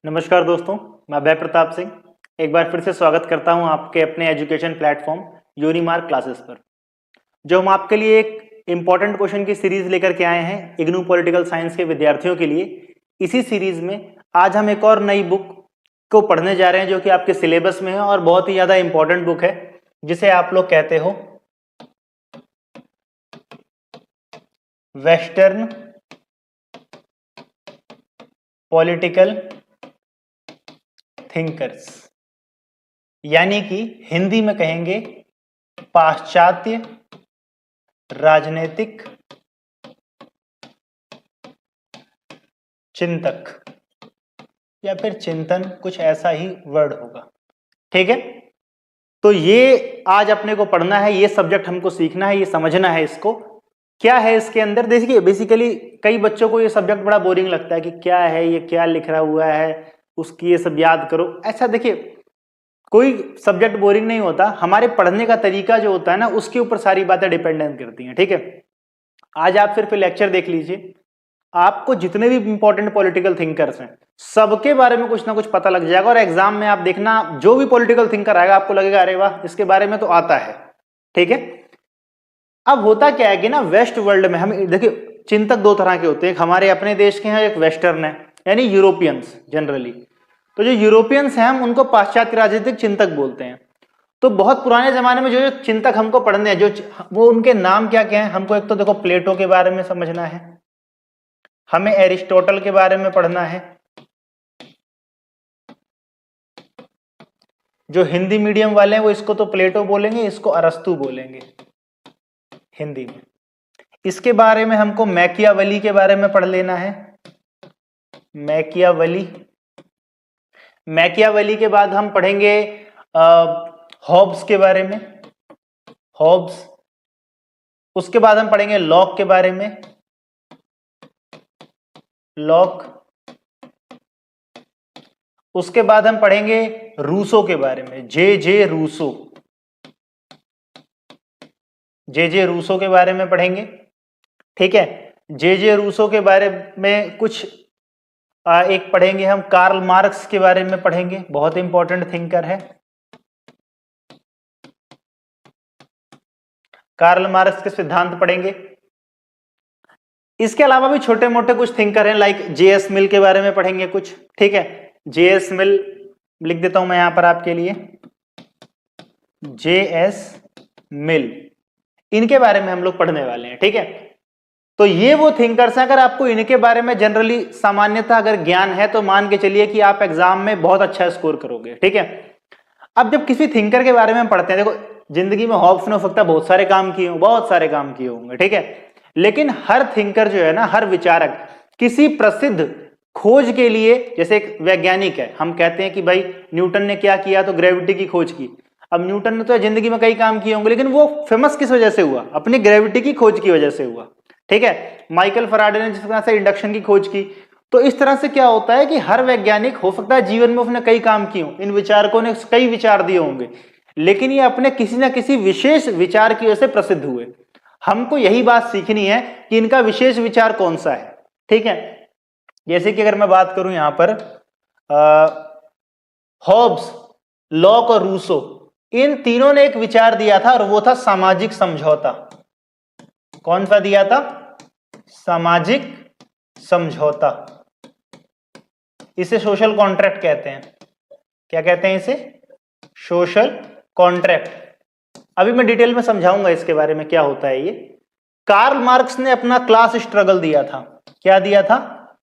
नमस्कार दोस्तों, मैं अभय प्रताप सिंह एक बार फिर से स्वागत करता हूं आपके अपने एजुकेशन प्लेटफॉर्म यूनिमार्क क्लासेस पर। जो हम आपके लिए एक इम्पॉर्टेंट क्वेश्चन की सीरीज लेकर के आए हैं इग्नू पॉलिटिकल साइंस के विद्यार्थियों के लिए। इसी सीरीज में आज हम एक और नई बुक को पढ़ने जा रहे हैं जो कि आपके सिलेबस में है और बहुत ही ज़्यादा इम्पॉर्टेंट बुक है, जिसे आप लोग कहते हो वेस्टर्न पॉलिटिकल थिंकर्स, यानी कि हिंदी में कहेंगे पाश्चात्य राजनीतिक चिंतक या फिर चिंतन, कुछ ऐसा ही वर्ड होगा। ठीक है, तो ये आज अपने को पढ़ना है, ये सब्जेक्ट हमको सीखना है, ये समझना है इसको क्या है इसके अंदर। देखिए बेसिकली कई बच्चों को ये सब्जेक्ट बड़ा बोरिंग लगता है कि क्या है ये, क्या लिख रहा हुआ है, उसकी ये सब याद करो। ऐसा देखिए कोई सब्जेक्ट बोरिंग नहीं होता, हमारे पढ़ने का तरीका जो होता है ना उसके ऊपर सारी बातें डिपेंडेंट करती हैं। ठीक है, आज आप सिर्फ लेक्चर देख लीजिए, आपको जितने भी इंपॉर्टेंट पॉलिटिकल थिंकर्स हैं सबके बारे में कुछ ना कुछ पता लग जाएगा और एग्जाम में आप देखना जो भी पॉलिटिकल थिंकर आएगा आपको लगेगा अरे वाह इसके बारे में तो आता है। ठीक है, अब होता क्या है कि ना वेस्ट वर्ल्ड में हम देखिए चिंतक दो तरह के होते हैं, एक हमारे अपने देश के हैं, एक वेस्टर्न है यानी यूरोपियंस जनरली। तो जो यूरोपियंस हैं हम उनको पाश्चात्य राजनीतिक चिंतक बोलते हैं। तो बहुत पुराने जमाने में जो चिंतक हमको पढ़ने हैं, जो वो उनके नाम क्या क्या है हमको, एक तो देखो प्लेटो के बारे में समझना है, हमें एरिस्टोटल के बारे में पढ़ना है। जो हिंदी मीडियम वाले हैं वो इसको तो प्लेटो बोलेंगे, इसको अरस्तु बोलेंगे हिंदी में। इसके बारे में हमको मैकियावेली के बारे में पढ़ लेना है, मैकियावेली। मैकियावेली के बाद हम पढ़ेंगे हॉब्स के बारे में, हॉब्स। उसके बाद हम पढ़ेंगे लॉक के बारे में, लॉक। उसके बाद हम पढ़ेंगे रूसो के बारे में, जे रूसो, जे रूसो के बारे में पढ़ेंगे। ठीक है, जे रूसो के बारे में कुछ एक पढ़ेंगे हम कार्ल मार्क्स के बारे में पढ़ेंगे, बहुत इंपॉर्टेंट थिंकर है कार्ल मार्क्स के सिद्धांत पढ़ेंगे। इसके अलावा भी छोटे मोटे कुछ थिंकर हैं लाइक जेएस मिल के बारे में पढ़ेंगे कुछ। ठीक है, जेएस मिल लिख देता हूं मैं यहां पर आपके लिए, जेएस मिल, इनके बारे में हम लोग पढ़ने वाले हैं। ठीक है, तो ये वो थिंकर्स हैं, अगर आपको इनके बारे में जनरली सामान्यतः अगर ज्ञान है तो मान के चलिए कि आप एग्जाम में बहुत अच्छा स्कोर करोगे। ठीक है, अब जब किसी थिंकर के बारे में पढ़ते हैं, देखो जिंदगी में हॉब्स ने हो सकता है बहुत सारे काम किए हों, बहुत सारे काम किए होंगे। ठीक है, लेकिन हर थिंकर जो है ना, हर विचारक किसी प्रसिद्ध खोज के लिए, जैसे एक वैज्ञानिक है, हम कहते हैं कि भाई न्यूटन ने क्या किया, तो ग्रेविटी की खोज की। अब न्यूटन ने तो जिंदगी में कई काम किए होंगे, लेकिन वो फेमस किस वजह से हुआ, अपनी ग्रेविटी की खोज की वजह से हुआ। ठीक है, माइकल फराडे ने जिस तरह से इंडक्शन की खोज की। तो इस तरह से क्या होता है कि हर वैज्ञानिक हो सकता है जीवन में उसने कई काम किए हों, इन विचारकों ने कई विचार दिए होंगे, लेकिन ये अपने किसी ना किसी विशेष विचार की वजह से प्रसिद्ध हुए। हमको यही बात सीखनी है कि इनका विशेष विचार कौन सा है। ठीक है, जैसे कि अगर मैं बात करूं यहां पर हॉब्स, लॉक और रूसो, इन तीनों ने एक विचार दिया था और वो था सामाजिक समझौता। कौन सा दिया था? सामाजिक समझौता। इसे सोशल कॉन्ट्रैक्ट कहते हैं। क्या कहते हैं इसे? Social contract. अभी मैं डिटेल में समझाऊंगा इसके बारे में क्या होता है ये। कार्ल मार्क्स ने अपना क्लास स्ट्रगल दिया था। क्या दिया था?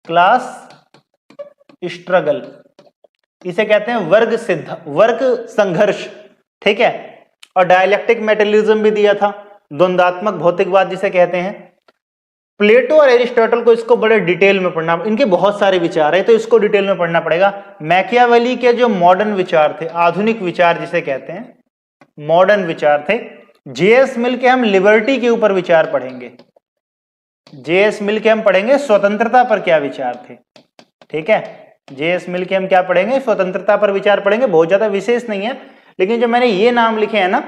Class struggle. इसे कहते हैं वर्ग संघर्ष। ठीक है, और डायलेक्टिक मेटेरियलिज्म भी दिया था, द्वंद्वात्मक भौतिकवाद जिसे कहते हैं। प्लेटो और एरिस्टोटल को इसको बड़े डिटेल में पढ़ना, इनके बहुत सारे विचार है तो इसको डिटेल में पढ़ना पड़ेगा। मैकियावेली के जो मॉडर्न विचार थे, आधुनिक विचार जिसे कहते हैं, मॉडर्न विचार थे। जेएस मिल के हम लिबर्टी के ऊपर विचार पढ़ेंगे, जेएस मिल के हम पढ़ेंगे स्वतंत्रता पर क्या विचार थे। ठीक है, जेएस मिल के हम क्या पढ़ेंगे? स्वतंत्रता पर विचार पढ़ेंगे। बहुत ज्यादा विशेष नहीं है, लेकिन जो मैंने ये नाम लिखे हैं ना,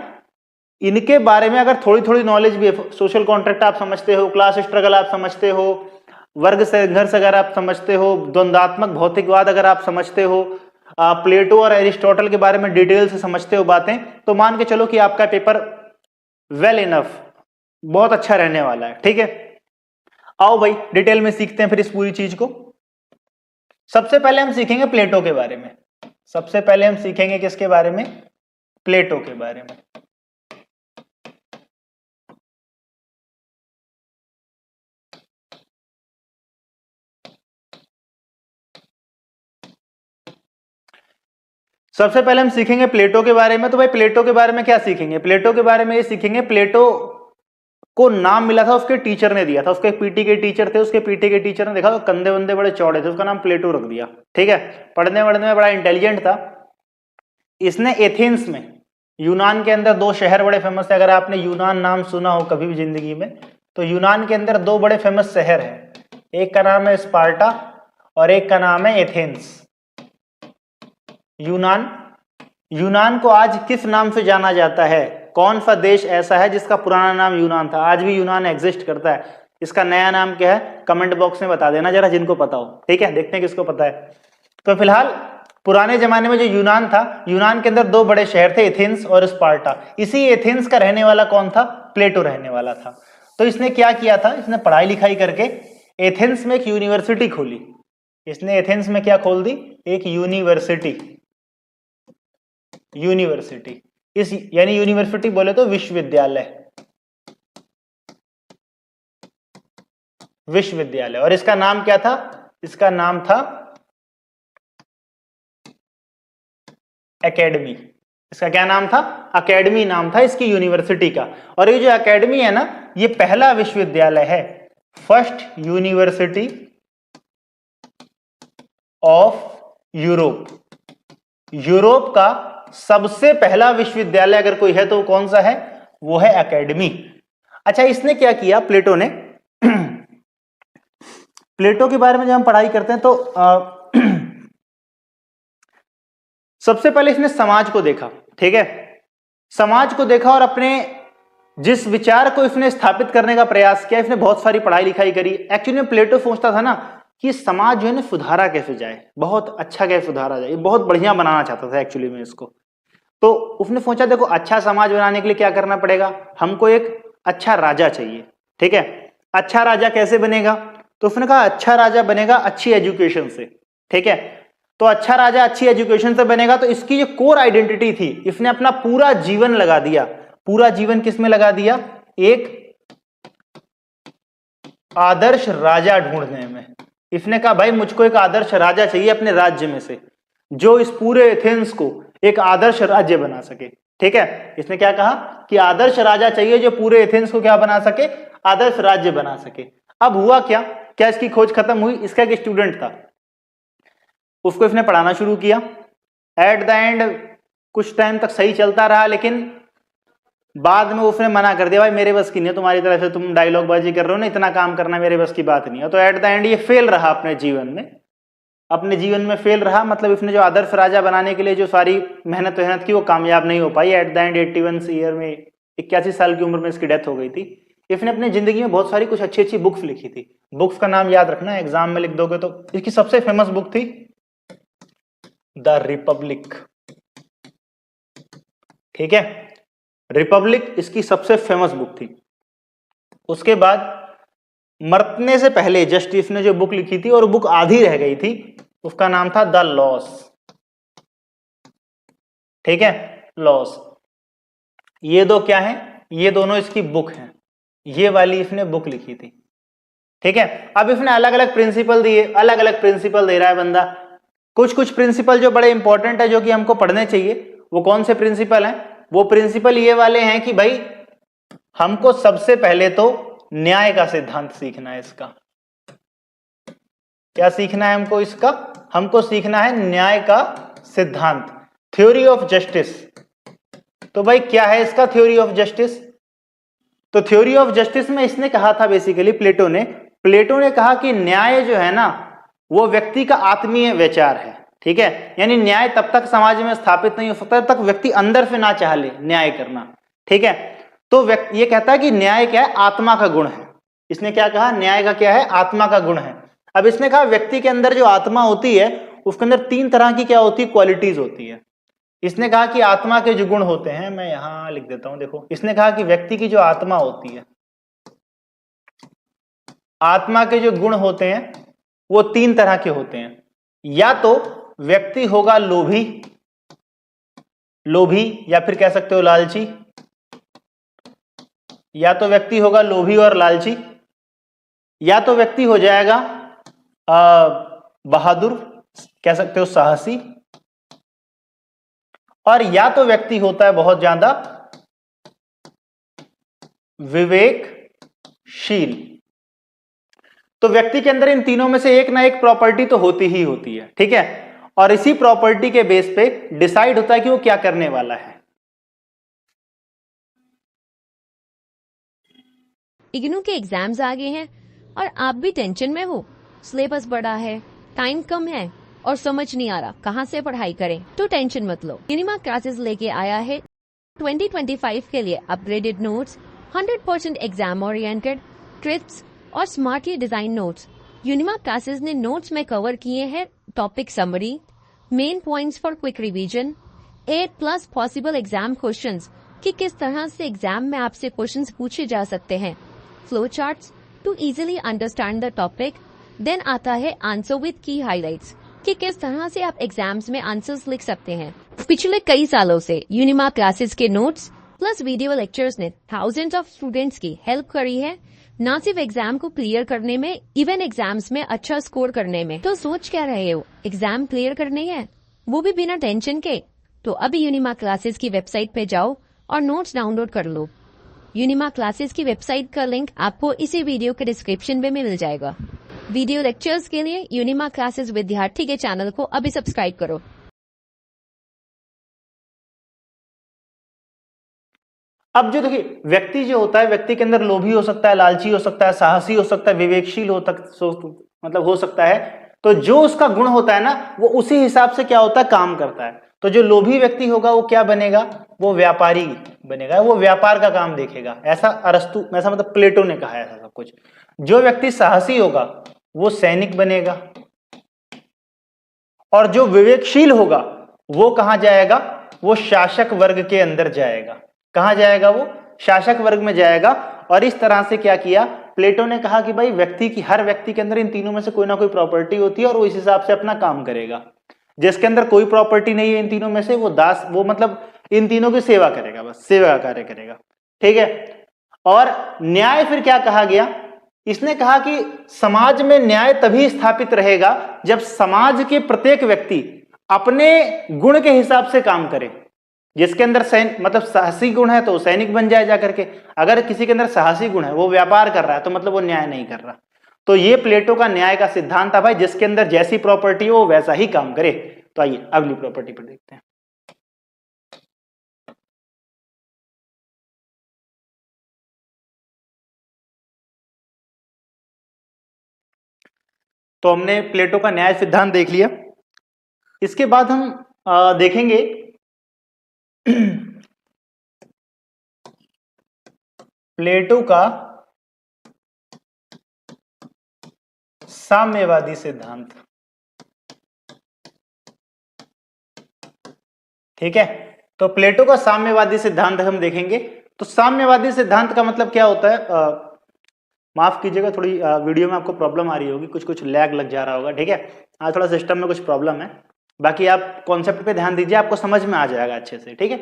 इनके बारे में अगर थोड़ी थोड़ी नॉलेज भी है, सोशल कॉन्ट्रैक्ट आप समझते हो, क्लास स्ट्रगल आप समझते हो, वर्ग संघर्ष अगर आप समझते हो, द्वंद्वात्मक भौतिकवाद अगर आप समझते हो, प्लेटो और एरिस्टोटल के बारे में डिटेल से समझते हो बातें, तो मान के चलो कि आपका पेपर वेल इनफ बहुत अच्छा रहने वाला है। ठीक है, आओ भाई डिटेल में सीखते हैं फिर इस पूरी चीज को। सबसे पहले हम सीखेंगे प्लेटो के बारे में। सबसे पहले हम सीखेंगे किसके बारे में? प्लेटो के बारे में। सबसे पहले हम सीखेंगे प्लेटो के बारे में। तो भाई प्लेटो के बारे में क्या सीखेंगे? प्लेटो के बारे में ये सीखेंगे, प्लेटो को नाम मिला था उसके टीचर ने दिया था। उसके पीटी के टीचर थे, उसके पीटी के टीचर ने देखा तो कंधे वंदे बड़े चौड़े थे, उसका नाम प्लेटो रख दिया। ठीक है, पढ़ने वढ़ने में बड़ा इंटेलिजेंट था। इसने एथेंस में, यूनान के अंदर दो शहर बड़े फेमस है। अगर आपने यूनान नाम सुना हो कभी भी जिंदगी में, तो यूनान के अंदर दो बड़े फेमस शहर हैं, एक का नाम है स्पार्टा और एक का नाम है एथेंस। यूनान को आज किस नाम से जाना जाता है? कौन सा देश ऐसा है जिसका पुराना नाम यूनान था? आज भी यूनान एग्जिस्ट करता है। इसका नया नाम क्या है? कमेंट बॉक्स में बता देना जरा जिनको पता हो। ठीक है, देखते हैं किसको पता है। तो फिलहाल पुराने जमाने में जो यूनान था, यूनान के अंदर दो बड़े शहर थे, एथेंस और स्पार्टा। इसी एथेंस का रहने वाला कौन था? प्लेटो रहने वाला था। तो इसने क्या किया था? इसने पढ़ाई लिखाई करके एथेंस में एक यूनिवर्सिटी खोली। इसने एथेंस में क्या खोल दी? एक यूनिवर्सिटी। इस यानी यूनिवर्सिटी बोले तो विश्वविद्यालय। और इसका नाम क्या था? इसका नाम था एकेडमी। इसका क्या नाम था? एकेडमी नाम था इसकी यूनिवर्सिटी का। और ये जो एकेडमी है ना, ये पहला विश्वविद्यालय है, first university of Europe. Europe का सबसे पहला विश्वविद्यालय अगर कोई है तो कौन सा है? वो है एकेडमी। अच्छा, इसने क्या किया प्लेटो ने? प्लेटो के बारे में जब हम पढ़ाई करते हैं तो सबसे पहले इसने समाज को देखा। ठीक है, समाज को देखा और अपने जिस विचार को इसने स्थापित करने का प्रयास किया, इसने बहुत सारी पढ़ाई लिखाई करी। एक्चुअली में प्लेटो सोचता था ना कि समाज जो है ना सुधारा कैसे जाए, बहुत अच्छा कैसे सुधारा जाए, बहुत बढ़िया बनाना चाहता था एक्चुअली में इसको। तो उसने सोचा देखो अच्छा समाज बनाने के लिए क्या करना पड़ेगा, हमको एक अच्छा राजा चाहिए। ठीक है, अच्छा राजा कैसे बनेगा? तो उसने कहा अच्छा राजा बनेगा अच्छी एजुकेशन से। ठीक है, तो अच्छा राजा अच्छी एजुकेशन से बनेगा। तो इसकी जो कोर आइडेंटिटी थी, इसने अपना पूरा जीवन लगा दिया। पूरा जीवन किस में लगा दिया? एक आदर्श राजा ढूंढने में। इसने कहा भाई मुझको एक आदर्श राजा चाहिए अपने राज्य में से, जो इस पूरे एथेंस को एक आदर्श राज्य बना सके। ठीक है, इसने क्या कहा कि आदर्श राजा चाहिए जो पूरे एथेंस को क्या बना सके? आदर्श राज्य बना सके। अब हुआ क्या? क्या इसकी खोज खत्म हुई? इसका एक स्टूडेंट था, उसको इसने पढ़ाना शुरू किया। एट द एंड कुछ टाइम तक सही चलता रहा, लेकिन बाद में उसने मना कर दिया, भाई मेरे बस की नहीं है, तुम्हारी तरफ से तुम डायलॉग बाजी कर रहे हो ना, इतना काम करना मेरे बस की बात नहीं है। तो एट द एंड ये फेल रहा अपने जीवन में फेल रहा। मतलब इसने जो आदर्श राजा बनाने के लिए जो सारी मेहनत की वो कामयाब नहीं हो पाई। एट द एंड 81 ईयर में, 81 साल की उम्र में इसकी डेथ हो गई थी। इसने अपनी जिंदगी में बहुत सारी कुछ अच्छी अच्छी बुक्स लिखी थी। बुक्स का नाम याद रखना, एग्जाम में लिख दोगे तो। इसकी सबसे फेमस बुक थी द रिपब्लिक। ठीक है, रिपब्लिक इसकी सबसे फेमस बुक थी। उसके बाद मरने से पहले जस्ट इसने जो बुक लिखी थी, और बुक आधी रह गई थी, उसका नाम था द लॉस। ठीक है, लॉस। ये दो क्या है? ये दोनों इसकी बुक हैं। ये वाली इसने बुक लिखी थी। ठीक है, अब इसने अलग अलग प्रिंसिपल दिए, अलग अलग प्रिंसिपल दे रहा है बंदा। कुछ प्रिंसिपल जो बड़े इंपॉर्टेंट है, जो कि हमको पढ़ने चाहिए, वो कौन से प्रिंसिपल हैं? वो प्रिंसिपल ये वाले हैं कि भाई हमको सबसे पहले तो न्याय का सिद्धांत सीखना है। इसका क्या सीखना है हमको? हमको सीखना है न्याय का सिद्धांत, थ्योरी ऑफ जस्टिस। तो भाई क्या है इसका थ्योरी ऑफ जस्टिस? तो थ्योरी ऑफ जस्टिस में इसने कहा था बेसिकली प्लेटो ने कहा कि न्याय जो है ना, वो व्यक्ति का आत्मीय विचार है। ठीक है, यानी न्याय तब तक समाज में स्थापित नहीं हो सकता तब तक व्यक्ति अंदर से ना चाह ले न्याय करना। ठीक है, तो ये कहता है कि न्याय क्या है? आत्मा का गुण है। इसने क्या कहा, न्याय का क्या है, आत्मा का गुण है। अब इसने कहा व्यक्ति के अंदर जो आत्मा होती है उसके अंदर 3 तरह की क्या होती है, क्वालिटीज होती है। इसने कहा कि आत्मा के जो गुण होते हैं, मैं यहां लिख देता हूं, देखो इसने कहा कि व्यक्ति की जो आत्मा होती है, आत्मा के जो गुण होते हैं वो 3 तरह के होते हैं। या तो व्यक्ति होगा लोभी, लोभी या फिर कह सकते हो लालची, या तो व्यक्ति होगा लोभी और लालची, या तो व्यक्ति हो जाएगा बहादुर, कह सकते हो साहसी, और या तो व्यक्ति होता है बहुत ज्यादा विवेकशील। तो व्यक्ति के अंदर इन तीनों में से एक ना एक प्रॉपर्टी तो होती ही होती है, ठीक है, और इसी प्रॉपर्टी के बेस पे डिसाइड होता है कि वो क्या करने वाला है। इग्नू के एग्जाम्स आ गए हैं और आप भी टेंशन में हो, सिलेबस बड़ा है, टाइम कम है और समझ नहीं आ रहा कहाँ से पढ़ाई करें, तो टेंशन मत लो। यूनिमा क्लासेस लेके आया है 2025 के लिए upgraded notes, 100% exam oriented trips और स्मार्टली डिजाइन नोट्स। यूनिमा क्लासेस ने नोट्स में कवर किए हैं topic summary, main points for quick revision, 8+ possible exam questions कि किस तरह से एग्जाम में आपसे क्वेश्चंस पूछे जा सकते हैं, flow charts to easily understand the topic, then आता है आंसर विद की हाइलाइट्स कि किस तरह से आप एग्जाम्स में आंसर्स लिख सकते हैं। पिछले कई सालों से यूनिमा क्लासेस के नोट्स प्लस वीडियो लेक्चर्स ने थाउजेंड्स ऑफ स्टूडेंट्स की हेल्प करी है, ना सिर्फ एग्जाम को क्लियर करने में, इवन एग्जाम्स में अच्छा स्कोर करने में। तो सोच क्या रहे हो, एग्जाम क्लियर करने हैं, वो भी बिना टेंशन के? तो अभी यूनिमा क्लासेस की वेबसाइट पे जाओ और नोट्स डाउनलोड कर लो। यूनिमा क्लासेस की वेबसाइट का लिंक आपको इसी वीडियो के डिस्क्रिप्शन में मिल जाएगा। वीडियो लेक्चर्स के लिए यूनिमा क्लासेस विद्यार्थी के चैनल को अभी सब्सक्राइब करो। अब जो देखिए व्यक्ति जो होता है, व्यक्ति के अंदर लोभी हो सकता है, लालची हो सकता है, साहसी हो सकता है, विवेकशील मतलब हो सकता है। तो जो उसका गुण होता है ना, वो उसी हिसाब से क्या होता है, काम करता है। तो जो लोभी व्यक्ति होगा वो क्या बनेगा, वो व्यापारी बनेगा, वो व्यापार का काम देखेगा, ऐसा अरस्तु, ऐसा मतलब प्लेटो ने कहा है ऐसा सब कुछ। जो व्यक्ति साहसी होगा वो सैनिक बनेगा, और जो विवेकशील होगा वो कहां जाएगा, वो शासक वर्ग के अंदर जाएगा। कहां जाएगा, वो शासक वर्ग में जाएगा। और इस तरह से क्या किया, प्लेटो ने कहा कि भाई व्यक्ति की, हर व्यक्ति के अंदर इन तीनों में से कोई ना कोई प्रॉपर्टी होती है और वो इस हिसाब से अपना काम करेगा। जिसके अंदर कोई प्रॉपर्टी नहीं है इन तीनों में से, वो दास, वो मतलब इन तीनों की सेवा करेगा, बस सेवा का कार्य करेगा, ठीक है। और न्याय फिर क्या कहा गया, इसने कहा कि समाज में न्याय तभी स्थापित रहेगा जब समाज के प्रत्येक व्यक्ति अपने गुण के हिसाब से काम करे। जिसके अंदर मतलब साहसी गुण है तो वो सैनिक बन जाए जाकर के, अगर किसी के अंदर साहसी गुण है, वो व्यापार कर रहा है, तो मतलब वो न्याय नहीं कर रहा। तो ये प्लेटो का न्याय का सिद्धांत था भाई, जिसके अंदर जैसी प्रॉपर्टी हो वो वैसा ही काम करे। तो आइए अगली प्रॉपर्टी पर देखते हैं। तो हमने प्लेटो का न्याय सिद्धांत देख लिया। इसके बाद हम देखेंगे प्लेटो का साम्यवादी सिद्धांत, ठीक है। तो प्लेटो का साम्यवादी सिद्धांत हम देखेंगे। तो साम्यवादी सिद्धांत का मतलब क्या होता है, माफ कीजिएगा, थोड़ी वीडियो में आपको प्रॉब्लम आ रही होगी, कुछ कुछ लैग लग जा रहा होगा, ठीक है। आज थोड़ा सिस्टम में कुछ प्रॉब्लम है, बाकी आप कॉन्सेप्ट पे ध्यान दीजिए, आपको समझ में आ जाएगा अच्छे से, ठीक है।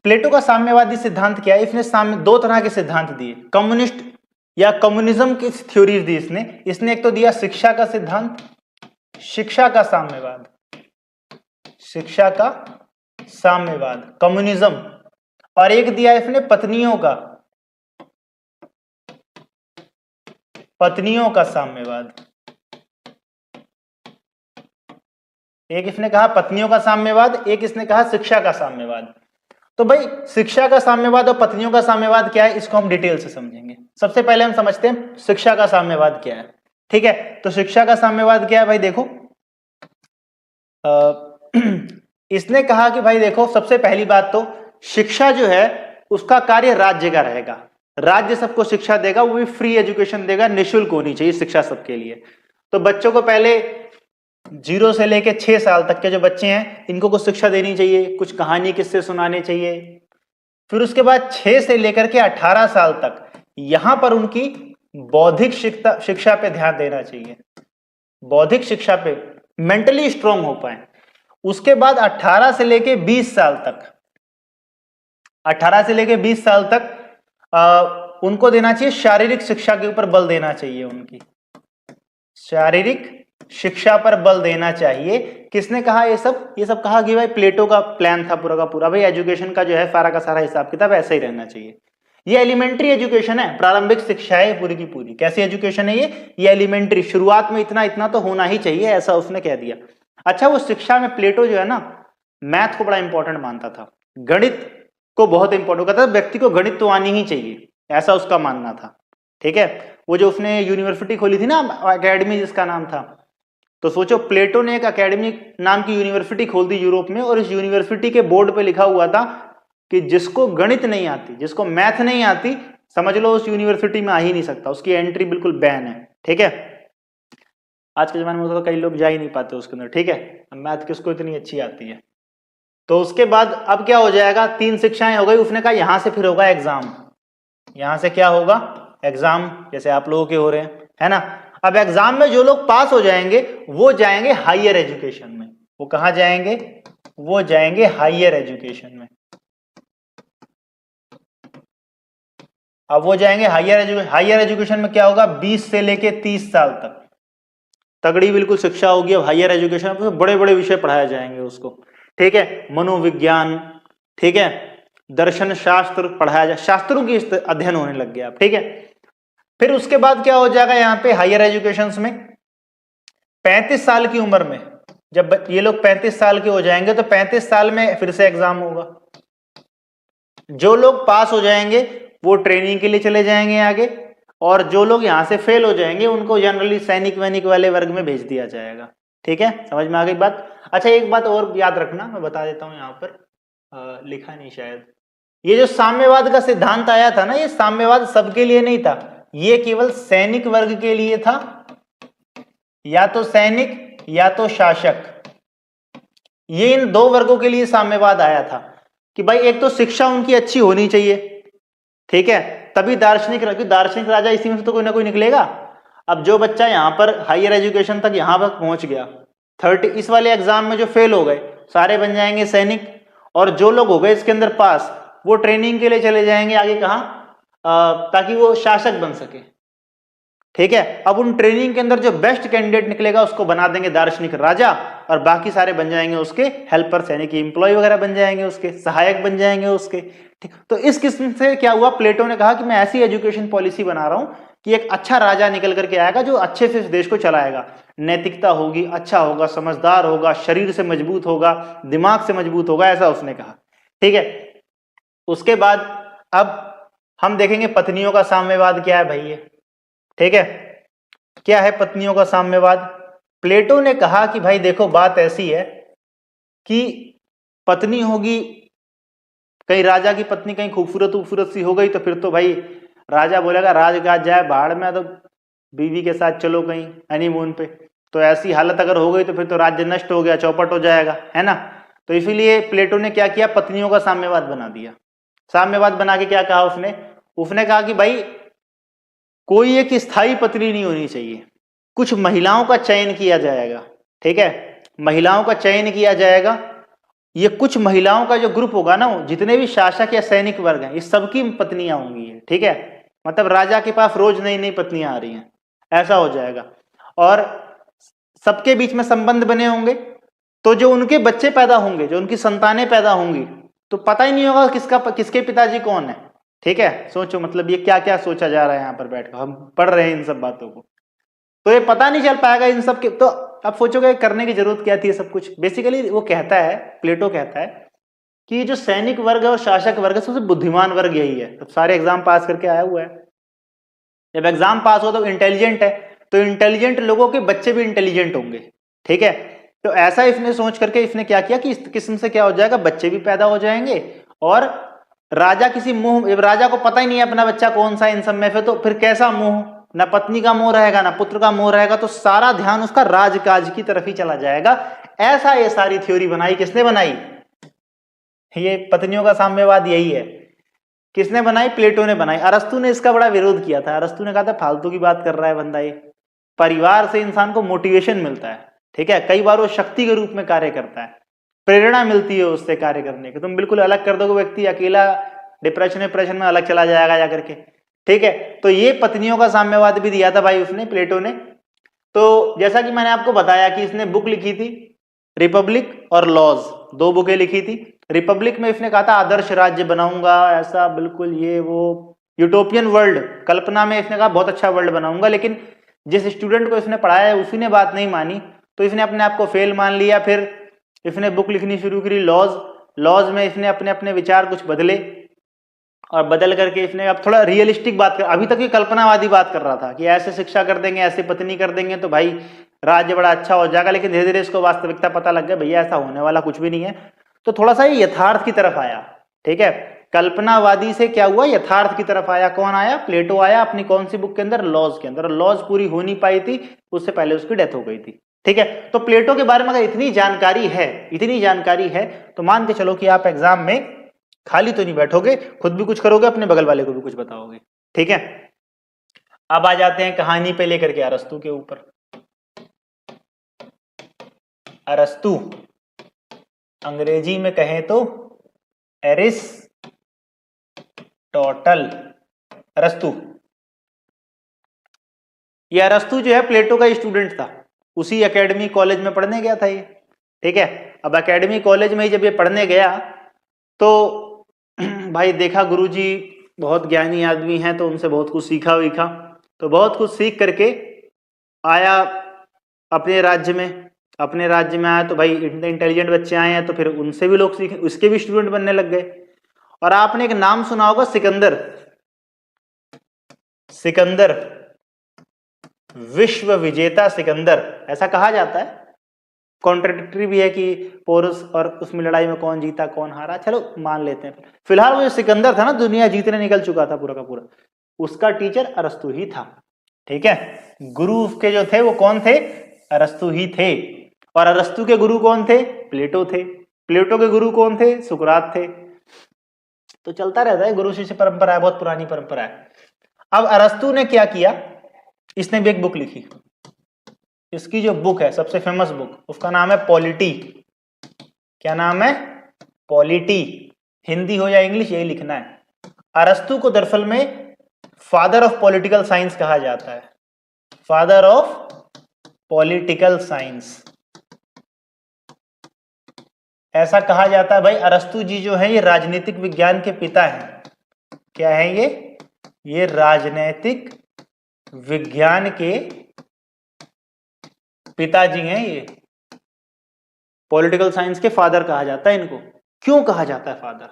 प्लेटो का साम्यवादी सिद्धांत क्या है, इसने साम्य, 2 तरह के सिद्धांत दिए, कम्युनिस्ट या कम्युनिज्म की थ्योरीज दी इसने एक तो दिया शिक्षा का सिद्धांत, शिक्षा का साम्यवाद, शिक्षा का साम्यवाद, कम्युनिज्म, और एक दिया इसने पत्नियों का साम्यवाद। एक इसने कहा पत्नियों का साम्यवाद, एक इसने कहा शिक्षा का साम्यवाद। तो भाई शिक्षा का साम्यवाद और पत्नियों का साम्यवाद क्या है, इसको हम डिटेल से समझेंगे। सबसे पहले हम समझते हैं शिक्षा का साम्यवाद क्या है, ठीक है। तो शिक्षा का साम्यवाद क्या है भाई, देखो इसने कहा कि भाई देखो, सबसे पहली बात तो शिक्षा जो है उसका कार्य राज्य का रहेगा, राज्य सबको शिक्षा देगा, वो भी फ्री एजुकेशन देगा, निःशुल्क होनी चाहिए शिक्षा सबके लिए। तो बच्चों को पहले 0 से लेके 6 साल तक के जो बच्चे हैं इनको कुछ शिक्षा देनी चाहिए, कुछ कहानी किस्से सुनाने चाहिए। फिर उसके बाद 6 से लेकर के 18 साल तक यहां पर उनकी बौद्धिक शिक्षा पे ध्यान देना चाहिए, बौद्धिक शिक्षा पे, मेंटली स्ट्रांग हो पाए। उसके बाद 18 से लेके 20 साल तक, 18 से लेके 20 साल तक उनको देना चाहिए शारीरिक शिक्षा के ऊपर बल देना चाहिए, उनकी शारीरिक शिक्षा पर बल देना चाहिए। किसने कहा ये सब? ये सब कहा कि भाई प्लेटो का प्लान था पूरा का पूरा, भाई एजुकेशन का जो है सारा का सारा हिसाब किताब ऐसा ही रहना चाहिए। ये एलिमेंट्री एजुकेशन है, प्रारंभिक शिक्षा है पूरी की पूरी। कैसी एजुकेशन है ये एलिमेंट्री, शुरुआत में इतना इतना तो होना ही चाहिए, ऐसा उसने कह दिया। अच्छा, वो शिक्षा में प्लेटो जो है ना मैथ को बड़ा इंपॉर्टेंट मानता था, गणित को बहुत इंपॉर्टेंट कहता था, व्यक्ति को गणित तो आनी ही चाहिए, ऐसा उसका मानना था। ठीक है, वो जो उसने यूनिवर्सिटी खोली थी ना एकेडमी जिसका नाम था, तो सोचो प्लेटो ने एक एकेडमी नाम की यूनिवर्सिटी खोल दी यूरोप में, और इस यूनिवर्सिटी के बोर्ड पे लिखा हुआ था कि जिसको गणित नहीं आती, जिसको मैथ नहीं आती, समझ लो उस यूनिवर्सिटी में आ ही नहीं सकता, उसकी एंट्री बिल्कुल बैन है। ठीक है, आज के जमाने में तो कई लोग जा ही नहीं पाते उसके अंदर। ठीक है, मैथ किसको इतनी अच्छी आती है। तो उसके बाद अब क्या हो जाएगा, 3 शिक्षाएं हो गई। उसने कहा यहां से फिर होगा एग्जाम, यहां से क्या होगा, एग्जाम, जैसे आप लोगों के हो रहे हैं, है ना। अब एग्जाम में जो लोग पास हो जाएंगे वो जाएंगे हायर एजुकेशन में। वो कहां जाएंगे? वो जाएंगे हायर एजुकेशन में। अब वो जाएंगे हायर एजुकेशन में क्या होगा, 20 से लेके 30 साल तक तगड़ी बिल्कुल शिक्षा होगी। अब हायर एजुकेशन में बड़े बड़े विषय पढ़ाए जाएंगे उसको। ठीक है, मनोविज्ञान, ठीक है, दर्शन शास्त्र पढ़ाया जाए, शास्त्रों की अध्ययन होने लग गया। ठीक है, फिर उसके बाद क्या हो जाएगा यहाँ पे हायर एजुकेशन में, 35 साल की उम्र में जब ये लोग 35 साल के हो जाएंगे तो 35 साल में फिर से एग्जाम होगा। जो लोग पास हो जाएंगे वो ट्रेनिंग के लिए चले जाएंगे आगे, और जो लोग यहां से फेल हो जाएंगे उनको जनरली सैनिक वैनिक वाले वर्ग में भेज दिया जाएगा। ठीक है, समझ में आ गई बात। अच्छा, एक बात और याद रखना, मैं बता देता हूं यहाँ पर, लिखा नहीं शायद, ये जो साम्यवाद का सिद्धांत आया था ना, ये साम्यवाद सबके लिए नहीं था, ये केवल सैनिक वर्ग के लिए था, या तो सैनिक या तो शासक। ये इन 2 वर्गों के लिए साम्यवाद आया था कि भाई एक तो शिक्षा उनकी अच्छी होनी चाहिए, ठीक है, तभी दार्शनिक राजा इसी में से तो कोई ना कोई निकलेगा। अब जो बच्चा यहां पर हायर एजुकेशन तक यहां पर पहुंच गया, 30 इस वाले एग्जाम में जो फेल हो गए सारे बन जाएंगे सैनिक, और जो लोग हो गए इसके अंदर पास वो ट्रेनिंग के लिए चले जाएंगे आगे कहां, ताकि वो शासक बन सके। ठीक है, अब उन ट्रेनिंग के अंदर जो बेस्ट कैंडिडेट निकलेगा उसको बना देंगे दार्शनिक राजा, और बाकी सारे बन जाएंगे उसके हेल्पर, सैनिक एम्प्लॉय वगैरह बन जाएंगे, उसके सहायक बन जाएंगे उसके। ठीक, तो इस किस्म से क्या हुआ, प्लेटो ने कहा कि मैं ऐसी एजुकेशन पॉलिसी बना रहा हूं कि एक अच्छा राजा निकल करके आएगा जो अच्छे से इस देश को चलाएगा, नैतिकता होगी, अच्छा होगा, समझदार होगा, शरीर से मजबूत होगा, दिमाग से मजबूत होगा, ऐसा उसने कहा। ठीक है, उसके बाद अब हम देखेंगे पत्नियों का साम्यवाद क्या है भाई ये। ठीक है, क्या है पत्नियों का साम्यवाद? प्लेटो ने कहा कि भाई देखो बात ऐसी है कि पत्नी होगी, कहीं राजा की पत्नी कहीं खूबसूरत सी हो गई तो फिर तो भाई राजा बोलेगा राजगाद जाए भाड़ में, तो बीवी के साथ चलो कहीं हनीमून पे। तो ऐसी हालत अगर हो गई तो फिर तो राज्य नष्ट हो गया, चौपट हो जाएगा, है ना। तो इसीलिए प्लेटो ने क्या किया, पत्नियों का साम्यवाद बना दिया। साम्यवाद बना के क्या कहा उसने कहा कि भाई कोई एक स्थायी पत्नी नहीं होनी चाहिए, कुछ महिलाओं का चयन किया जाएगा। ठीक है, महिलाओं का चयन किया जाएगा, ये कुछ महिलाओं का जो ग्रुप होगा ना, जितने भी शासक या सैनिक वर्ग हैं, ये सबकी पत्नियां होंगी। ठीक है, मतलब राजा के पास रोज नई नई पत्नियां आ रही हैं, ऐसा हो जाएगा, और सबके बीच में संबंध बने होंगे। तो जो उनके बच्चे पैदा होंगे, जो उनकी संतानें पैदा होंगी, तो पता ही नहीं होगा किसके पिताजी कौन है। ठीक है, सोचो मतलब ये क्या क्या सोचा जा रहा है यहाँ पर बैठकर, हम पढ़ रहे हैं इन सब बातों को, तो ये पता नहीं चल पाएगा इन सब के। तो अब सोचोगे करने की जरूरत क्या थी सब कुछ। बेसिकली वो कहता है, प्लेटो कहता है कि जो सैनिक वर्ग है और शासक वर्ग है सबसे बुद्धिमान वर्ग यही है, तो सारे एग्जाम पास करके आया हुआ है। जब एग्जाम पास हो तो इंटेलिजेंट है, तो इंटेलिजेंट लोगों के बच्चे भी इंटेलिजेंट होंगे। ठीक है, तो ऐसा इसने सोच करके इसने क्या किया कि इस किस्म से क्या हो जाएगा, बच्चे भी पैदा हो जाएंगे और राजा किसी मोह, जब राजा को पता ही नहीं है अपना बच्चा कौन सा इन सब में, फिर कैसा मोह, ना पत्नी का मोह रहेगा ना पुत्र का मोह रहेगा, तो सारा ध्यान उसका राजकाज की तरफ ही चला जाएगा। ऐसा ये सारी थ्योरी बनाई, किसने बनाई? ये पत्नियों का साम्यवाद यही है। किसने बनाई? प्लेटो ने बनाई। अरस्तु ने इसका बड़ा विरोध किया था। अरस्तु ने कहा था फालतू की बात कर रहा है बंदा, ये परिवार से इंसान को मोटिवेशन मिलता है, ठीक है, कई बार वो शक्ति के रूप में कार्य करता है, प्रेरणा मिलती है उससे कार्य करने की। तुम बिल्कुल अलग कर दोगे, व्यक्ति अकेला डिप्रेशन में अलग चला जाएगा जाकर के, ठीक है। तो ये पत्नियों का साम्यवाद भी दिया था भाई उसने, प्लेटो ने। तो जैसा कि मैंने आपको बताया कि इसने बुक लिखी थी रिपब्लिक और लॉज, दो बुकें लिखी थी। रिपब्लिक में इसने कहा था आदर्श राज्य बनाऊंगा, ऐसा बिल्कुल ये वो यूटोपियन वर्ल्ड, कल्पना में इसने कहा बहुत अच्छा वर्ल्ड बनाऊंगा, लेकिन जिस स्टूडेंट को इसने पढ़ाया है उसी ने बात नहीं मानी, तो इसने अपने आप को फेल मान लिया। फिर इसने बुक लिखनी शुरू करी लॉज में इसने अपने अपने विचार कुछ बदले, और बदल करके इसने अब थोड़ा रियलिस्टिक बात कर, अभी तक ये कल्पनावादी बात कर रहा था कि ऐसे शिक्षा कर देंगे, ऐसे पत्नी कर देंगे तो भाई राज्य बड़ा अच्छा हो जाएगा, लेकिन धीरे धीरे इसको वास्तविकता पता लग गया भैया ऐसा होने वाला कुछ भी नहीं है। तो थोड़ा सा ये यथार्थ की तरफ आया, ठीक है। कल्पनावादी से क्या हुआ, यथार्थ की तरफ आया। कौन आया? प्लेटो आया, अपनी कौन सी बुक के अंदर? लॉज के अंदर। लॉज पूरी हो नहीं पाई थी, उससे पहले उसकी डेथ हो गई थी, ठीक है। तो प्लेटो के बारे में अगर इतनी जानकारी है तो मान के चलो कि आप एग्जाम में खाली तो नहीं बैठोगे, खुद भी कुछ करोगे, अपने बगल वाले को भी कुछ बताओगे, ठीक है। अब आ जाते हैं कहानी पे लेकर के अरस्तु के ऊपर। अरस्तु अंग्रेजी में कहें तो एरिस्टोटल, अरस्तु। ये अरस्तु जो है प्लेटो का स्टूडेंट था, उसी एकेडमी कॉलेज में पढ़ने गया था ये, ठीक है। अब एकेडमी कॉलेज में ही जब ये पढ़ने गया तो भाई देखा गुरुजी बहुत ज्ञानी आदमी हैं, तो उनसे बहुत कुछ सीखा वीखा, तो बहुत कुछ सीख करके आया अपने राज्य में आया। तो भाई इतने इंटेलिजेंट बच्चे आए हैं तो फिर उनसे भी लोग सीखे, उसके भी स्टूडेंट बनने लग गए। और आपने एक नाम सुना होगा, सिकंदर, विश्व विजेता सिकंदर, ऐसा कहा जाता है। कॉन्ट्रडिक्टरी भी है कि पोरस और उसमें लड़ाई में कौन जीता कौन हारा, चलो मान लेते हैं। फिलहाल वो जो सिकंदर था ना, दुनिया जीतने निकल चुका था पूरा का पूरा, उसका टीचर अरस्तु ही था, ठीक है। गुरु उसके जो थे वो कौन थे? अरस्तु ही थे। और अरस्तु के गुरु कौन थे? प्लेटो थे। प्लेटो के गुरु कौन थे? सुकरात थे। तो चलता रहता है, गुरु शिष्य परंपरा है, बहुत पुरानी परंपरा है। अब अरस्तु ने क्या किया, इसने भी एक बुक लिखी। इसकी जो बुक है सबसे फेमस बुक, उसका नाम है पॉलिटी। क्या नाम है? पॉलिटी। हिंदी हो या इंग्लिश, यही लिखना है। अरस्तु को दरअसल में फादर ऑफ पॉलिटिकल साइंस कहा जाता है, फादर ऑफ पॉलिटिकल साइंस ऐसा कहा जाता है। भाई अरस्तु जी जो है ये राजनीतिक विज्ञान के पिता हैं। क्या है ये राजनैतिक विज्ञान के पिताजी हैं। ये पॉलिटिकल साइंस के फादर कहा जाता है इनको। क्यों कहा जाता है फादर?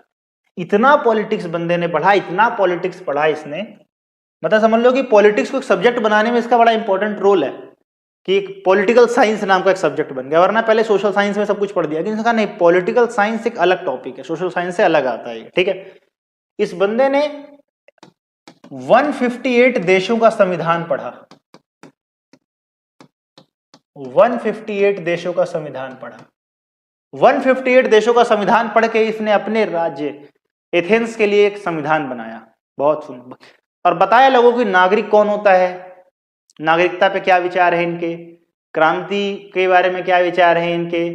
इतना पॉलिटिक्स बंदे ने पढ़ा, इतना पॉलिटिक्स पढ़ा इसने, मतलब समझ लो कि पॉलिटिक्स को एक सब्जेक्ट बनाने में इसका बड़ा इंपॉर्टेंट रोल है कि एक पॉलिटिकल साइंस नाम का एक सब्जेक्ट बन गया। वरना पहले सोशल साइंस में सब कुछ पढ़ दिया, लेकिन इसका नहीं, पॉलिटिकल साइंस एक अलग टॉपिक है, सोशल साइंस से अलग आता है, ठीक है। इस बंदे ने 158 देशों का संविधान पढ़ा, 158 देशों का संविधान पढ़ा। 158 देशों का संविधान पढ़ के इसने अपने राज्य एथेंस के लिए एक संविधान बनाया। बहुत सुंदर। और बताया लोगों की नागरिक कौन होता है, नागरिकता पे क्या विचार है इनके, क्रांति के बारे में क्या विचार है इनके,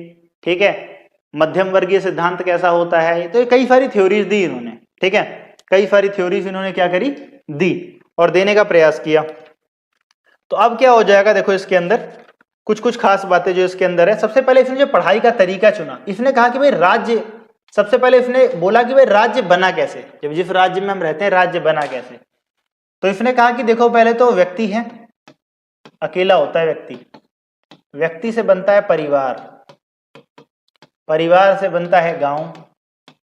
ठीक है, मध्यम वर्गीय सिद्धांत कैसा होता है। तो कई सारी थ्योरीज दी इन्होंने, ठीक है, कई सारी थ्योरीज इन्होंने क्या करी, दी और देने का प्रयास किया। तो अब क्या हो जाएगा, देखो इसके अंदर कुछ खास बातें जो इसके अंदर है। सबसे पहले इसने जो पढ़ाई का तरीका चुना, इसने कहा कि भाई राज्य, सबसे पहले इसने बोला कि भाई राज्य बना कैसे, जब जिस राज्य में हम रहते हैं राज्य बना कैसे। तो इसने कहा कि देखो पहले तो व्यक्ति है, अकेला होता है व्यक्ति, व्यक्ति से बनता है परिवार, परिवार से बनता है गांव,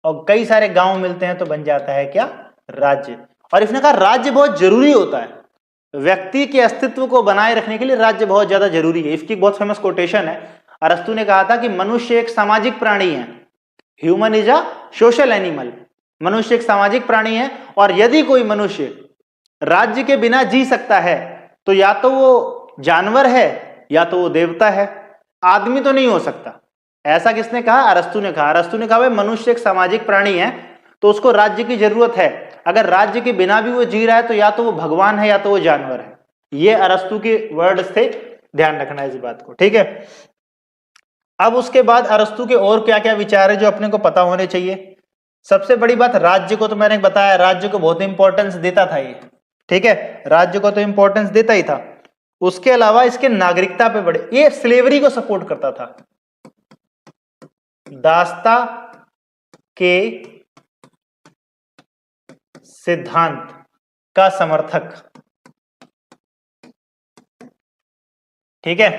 और कई सारे गांव मिलते हैं तो बन जाता है क्या, राज्य। और इसने कहा राज्य बहुत जरूरी होता है, व्यक्ति के अस्तित्व को बनाए रखने के लिए राज्य बहुत ज्यादा जरूरी है। इसकी बहुत फेमस कोटेशन है। अरस्तु ने कहा था कि मनुष्य एक सामाजिक प्राणी है, human is a social animal, मनुष्य एक सामाजिक प्राणी है, और यदि कोई मनुष्य राज्य के बिना जी सकता है तो या तो वो जानवर है या तो वो देवता है, आदमी तो नहीं हो सकता। ऐसा किसने कहा? अरस्तु ने कहा। अरस्तु ने कहा भाई मनुष्य एक सामाजिक प्राणी है तो उसको राज्य की जरूरत है, अगर राज्य के बिना भी वो जी रहा है तो या तो वो भगवान है या तो वो जानवर है। ये अरस्तु के वर्ड्स थे, ध्यान रखना इस बात को, ठीक है। अब उसके बाद अरस्तु के और क्या क्या विचार है जो अपने को पता होने चाहिए। सबसे बड़ी बात, राज्य को तो मैंने बताया, राज्य को बहुत इंपॉर्टेंस देता था ये, ठीक है, राज्य को तो इंपॉर्टेंस देता ही था। उसके अलावा इसके नागरिकता पे बड़े, ये स्लेवरी को सपोर्ट करता था, दासता के सिद्धांत का समर्थक, ठीक है,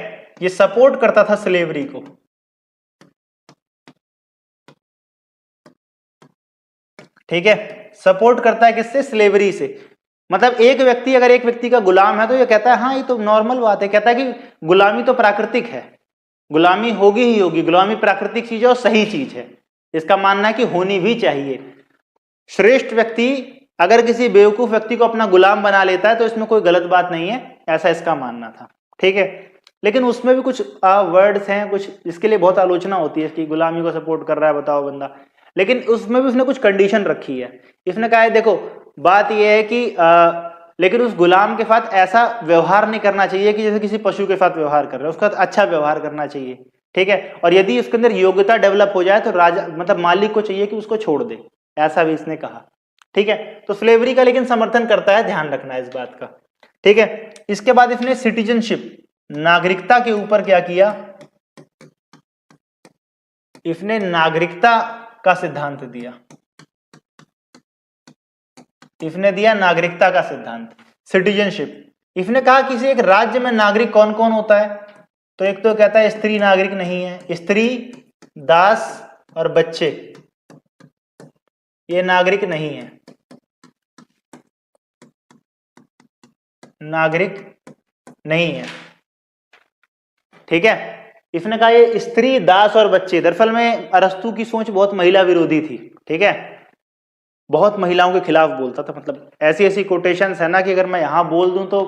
ये सपोर्ट करता था स्लेवरी को, ठीक है, सपोर्ट करता है किससे? स्लेवरी से। मतलब एक व्यक्ति अगर एक व्यक्ति का गुलाम है तो ये कहता है हाँ ये तो नॉर्मल बात है, कहता है कि गुलामी तो प्राकृतिक है, गुलामी होगी ही होगी, गुलामी प्राकृतिक चीज है और सही चीज है, इसका मानना है कि होनी भी चाहिए। श्रेष्ठ व्यक्ति अगर किसी बेवकूफ व्यक्ति को अपना गुलाम बना लेता है तो इसमें कोई गलत बात नहीं है, ऐसा इसका मानना था, ठीक है। लेकिन उसमें भी कुछ वर्ड्स हैं, कुछ इसके लिए बहुत आलोचना होती है कि गुलामी को सपोर्ट कर रहा है बताओ बंदा, लेकिन उसमें भी उसने कुछ कंडीशन रखी है। इसने कहा है देखो बात यह है कि लेकिन उस गुलाम के साथ ऐसा व्यवहार नहीं करना चाहिए कि जैसे किसी पशु के साथ व्यवहार कर रहे हो, उसका अच्छा व्यवहार करना चाहिए, ठीक है। और यदि उसके अंदर योग्यता डेवलप हो जाए तो राजा मतलब मालिक को चाहिए कि उसको छोड़ दे, ऐसा भी इसने कहा, ठीक है। तो स्लेवरी का लेकिन समर्थन करता है, ध्यान रखना इस बात का, ठीक है। इसके बाद इसने सिटीजनशिप, नागरिकता के ऊपर क्या किया? इसने नागरिकता का सिद्धांत दिया, इसने दिया नागरिकता का सिद्धांत, सिटीजनशिप। इसने कहा किसी एक राज्य में नागरिक कौन कौन होता है, तो एक तो कहता है स्त्री नागरिक नहीं है, स्त्री, दास और बच्चे ये नागरिक नहीं है, नागरिक नहीं है, ठीक है। इसने कहा ये स्त्री, दास और बच्चे, दरअसल में अरस्तु की सोच बहुत महिला विरोधी थी, ठीक है, बहुत महिलाओं के खिलाफ बोलता था। मतलब ऐसी ऐसी कोटेशंस है ना कि अगर मैं यहां बोल दूं तो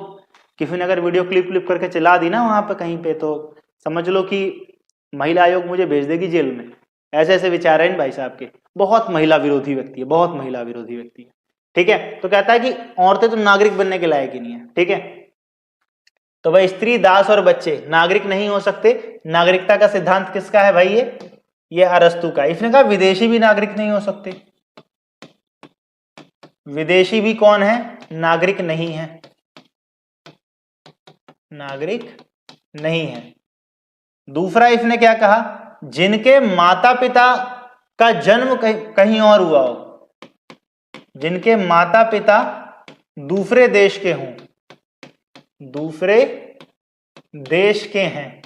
किसी ने अगर वीडियो क्लिप करके चला दी ना वहां पे कहीं पे तो समझ लो कि महिला आयोग मुझे भेज देगी जेल में। ऐसे ऐसे विचार है इन भाई साहब के, बहुत महिला विरोधी व्यक्ति है, बहुत महिला विरोधी व्यक्ति है, ठीक है। तो कहता है कि औरतें तो नागरिक बनने के लायक ही नहीं है, ठीक है। तो भाई स्त्री, दास और बच्चे नागरिक नहीं हो सकते। नागरिकता का सिद्धांत किसका है भाई? ये अरस्तु का। इसने कहा विदेशी भी नागरिक नहीं हो सकते, विदेशी भी कौन है? नागरिक नहीं है, नागरिक नहीं है। दूसरा इसने क्या कहा? जिनके माता पिता का जन्म कहीं और हुआ हो, जिनके माता पिता दूसरे देश के हों, दूसरे देश के हैं,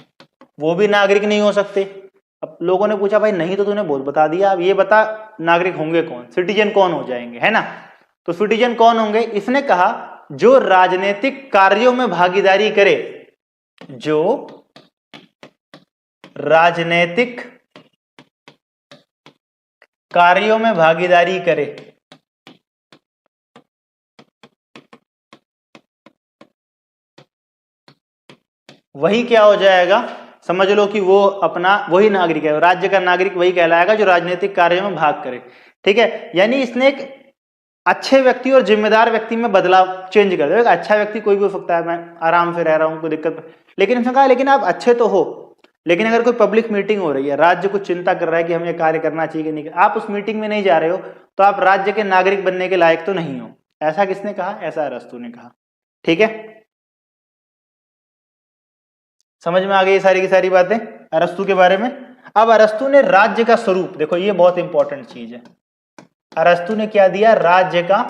वो भी नागरिक नहीं हो सकते। अब लोगों ने पूछा भाई नहीं तो तूने बहुत बता दिया, अब ये बता नागरिक होंगे कौन, सिटीजन कौन हो जाएंगे, है ना। तो सिटीजन कौन होंगे? इसने कहा जो राजनीतिक कार्यों में भागीदारी करे, जो राजनीतिक कार्यों में भागीदारी करे, वही क्या हो जाएगा? समझ लो कि वो अपना वही नागरिक है, राज्य का नागरिक वही कहलाएगा जो राजनीतिक कार्यों में भाग करे, ठीक है। यानी इसने एक अच्छे व्यक्ति और जिम्मेदार व्यक्ति में बदलाव चेंज कर दिया। अच्छा व्यक्ति कोई भी हो सकता है, मैं आराम से रह रहा हूं, कोई दिक्कत, लेकिन इसने कहा लेकिन आप अच्छे तो हो, लेकिन अगर कोई पब्लिक मीटिंग हो रही है, राज्य कुछ चिंता कर रहा है कि हमें कार्य करना चाहिए कि नहीं, आप उस मीटिंग में नहीं जा रहे हो तो आप राज्य के नागरिक बनने के लायक तो नहीं हो। ऐसा किसने कहा? ऐसा अरस्तु ने कहा, ठीक है। समझ में आ गई सारी की सारी बातें अरस्तु के बारे में। अब अरस्तु ने राज्य का स्वरूप, देखो ये बहुत इंपॉर्टेंट चीज है, अरस्तु ने क्या दिया? राज्य का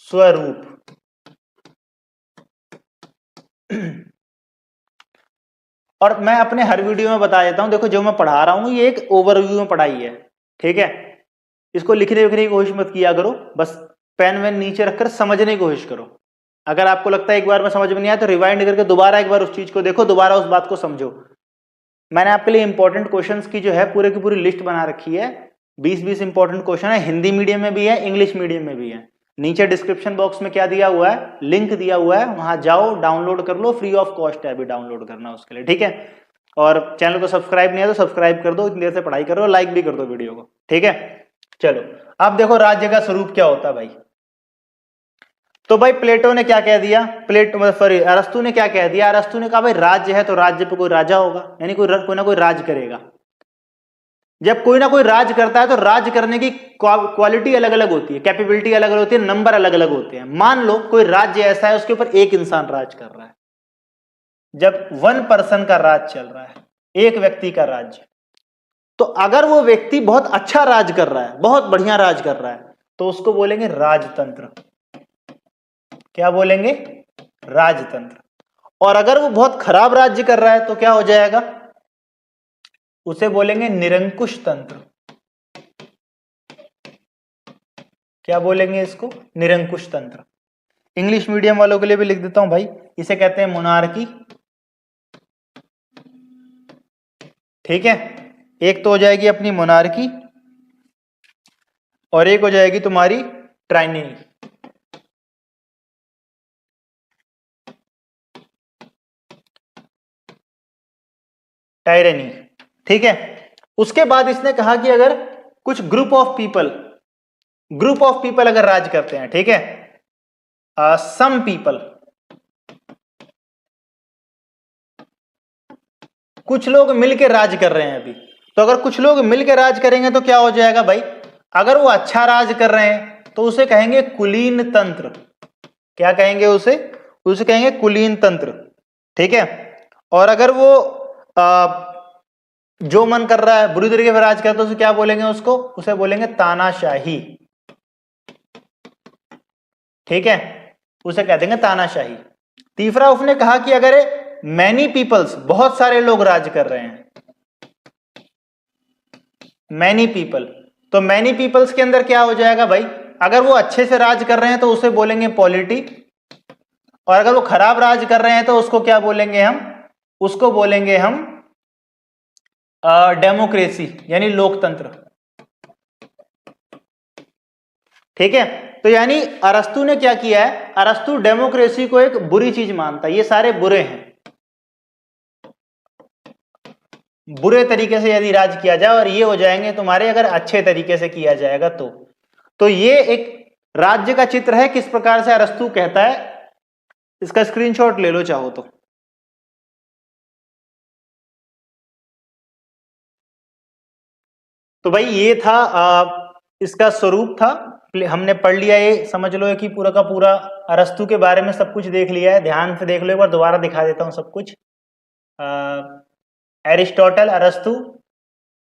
स्वरूप। और मैं अपने हर वीडियो में बता देता हूं, देखो जो मैं पढ़ा रहा हूं ये एक ओवरव्यू में पढ़ाई है, ठीक है। इसको लिखने विखने की कोशिश मत किया करो, बस पेन वेन नीचे रखकर समझने की कोशिश करो। अगर आपको लगता है एक बार में समझ में नहीं आया तो रिवाइंड करके दोबारा एक बार उस चीज को देखो, दोबारा उस बात को समझो। मैंने आपके लिए इंपॉर्टेंट क्वेश्चंस की जो है पूरे की पूरी लिस्ट बना रखी है, 20-20 इंपॉर्टेंट क्वेश्चन है, हिंदी मीडियम में भी है, इंग्लिश मीडियम में भी है। नीचे डिस्क्रिप्शन बॉक्स में क्या दिया हुआ है, लिंक दिया हुआ है, वहां जाओ डाउनलोड कर लो, फ्री ऑफ कॉस्ट है अभी डाउनलोड करना उसके लिए, ठीक है। और चैनल को सब्सक्राइब नहीं है तो सब्सक्राइब कर दो, इतनी देर से पढ़ाई कर रहे हो, लाइक भी कर दो वीडियो को, ठीक है। चलो अब देखो राज्य का स्वरूप क्या होता है भाई। तो भाई प्लेटो ने क्या कह दिया, अरस्तु ने क्या कह दिया, अरस्तु ने कहा भाई राज्य है तो राज्य पे कोई राजा होगा, यानी कोई ना कोई राज करेगा। जब कोई ना कोई राज करता है तो राज करने की क्वालिटी अलग अलग होती है, कैपेबिलिटी अलग अलग होती है, नंबर अलग अलग होते हैं। मान लो कोई राज्य ऐसा है उसके ऊपर एक इंसान राज कर रहा है, जब 1 पर्सन का राज चल रहा है, एक व्यक्ति का राज्य, तो अगर वो व्यक्ति बहुत अच्छा राज कर रहा है, बहुत बढ़िया राज कर रहा है, तो उसको बोलेंगे राजतंत्र। क्या बोलेंगे, राजतंत्र। और अगर वो बहुत खराब राज्य कर रहा है तो क्या हो जाएगा, उसे बोलेंगे निरंकुश तंत्र। क्या बोलेंगे इसको, निरंकुश तंत्र। इंग्लिश मीडियम वालों के लिए भी लिख देता हूं भाई, इसे कहते हैं मोनार्की, ठीक है। एक तो हो जाएगी अपनी मोनार्की और एक हो जाएगी तुम्हारी टायरनी, टायरनी, ठीक है। उसके बाद इसने कहा कि अगर कुछ ग्रुप ऑफ पीपल अगर राज करते हैं, ठीक है, सम पीपल, कुछ लोग मिलकर राज कर रहे हैं अभी, तो अगर कुछ लोग मिलकर राज करेंगे तो क्या हो जाएगा भाई, अगर वो अच्छा राज कर रहे हैं तो उसे कहेंगे कुलीन तंत्र। क्या कहेंगे उसे कहेंगे कुलीन तंत्र, ठीक है। और अगर वो जो मन कर रहा है बुरी तरीके से राज करता है तो उसे क्या बोलेंगे, उसे बोलेंगे तानाशाही, ठीक है, उसे कह देंगे तानाशाही। तीसरा उसने कहा कि अगर मैनी पीपल्स, बहुत सारे लोग राज कर रहे हैं, मैनी पीपल, तो मैनी पीपल्स के अंदर क्या हो जाएगा भाई, अगर वो अच्छे से राज कर रहे हैं तो उसे बोलेंगे पॉलिटी, और अगर वो खराब राज कर रहे हैं तो उसको क्या बोलेंगे हम, उसको बोलेंगे हम डेमोक्रेसी यानी लोकतंत्र, ठीक है। तो यानी अरस्तु ने क्या किया है, अरस्तु डेमोक्रेसी को एक बुरी चीज मानता है, ये सारे बुरे हैं, बुरे तरीके से यदि राज किया जाए, और ये हो जाएंगे तुम्हारे अगर अच्छे तरीके से किया जाएगा तो ये एक राज्य का चित्र है, किस प्रकार से अरस्तु कहता है। इसका स्क्रीनशॉट ले लो चाहो तो भाई ये था इसका स्वरूप था, हमने पढ़ लिया, ये समझ लो कि पूरा का पूरा अरस्तु के बारे में सब कुछ देख लिया है। ध्यान से देख लो, एक बार दोबारा दिखा देता हूं सब कुछ। एरिस्टोटल, अरस्तु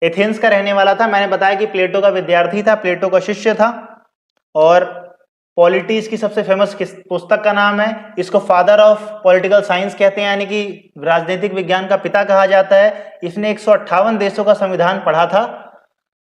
एथेंस का रहने वाला था, मैंने बताया कि प्लेटो का विद्यार्थी था, प्लेटो का शिष्य था, और पॉलिटी इसकी सबसे फेमस पुस्तक का नाम है। इसको फादर ऑफ पॉलिटिकल साइंस कहते हैं, यानी कि राजनीतिक विज्ञान का पिता कहा जाता है। इसने 158 देशों का संविधान पढ़ा था।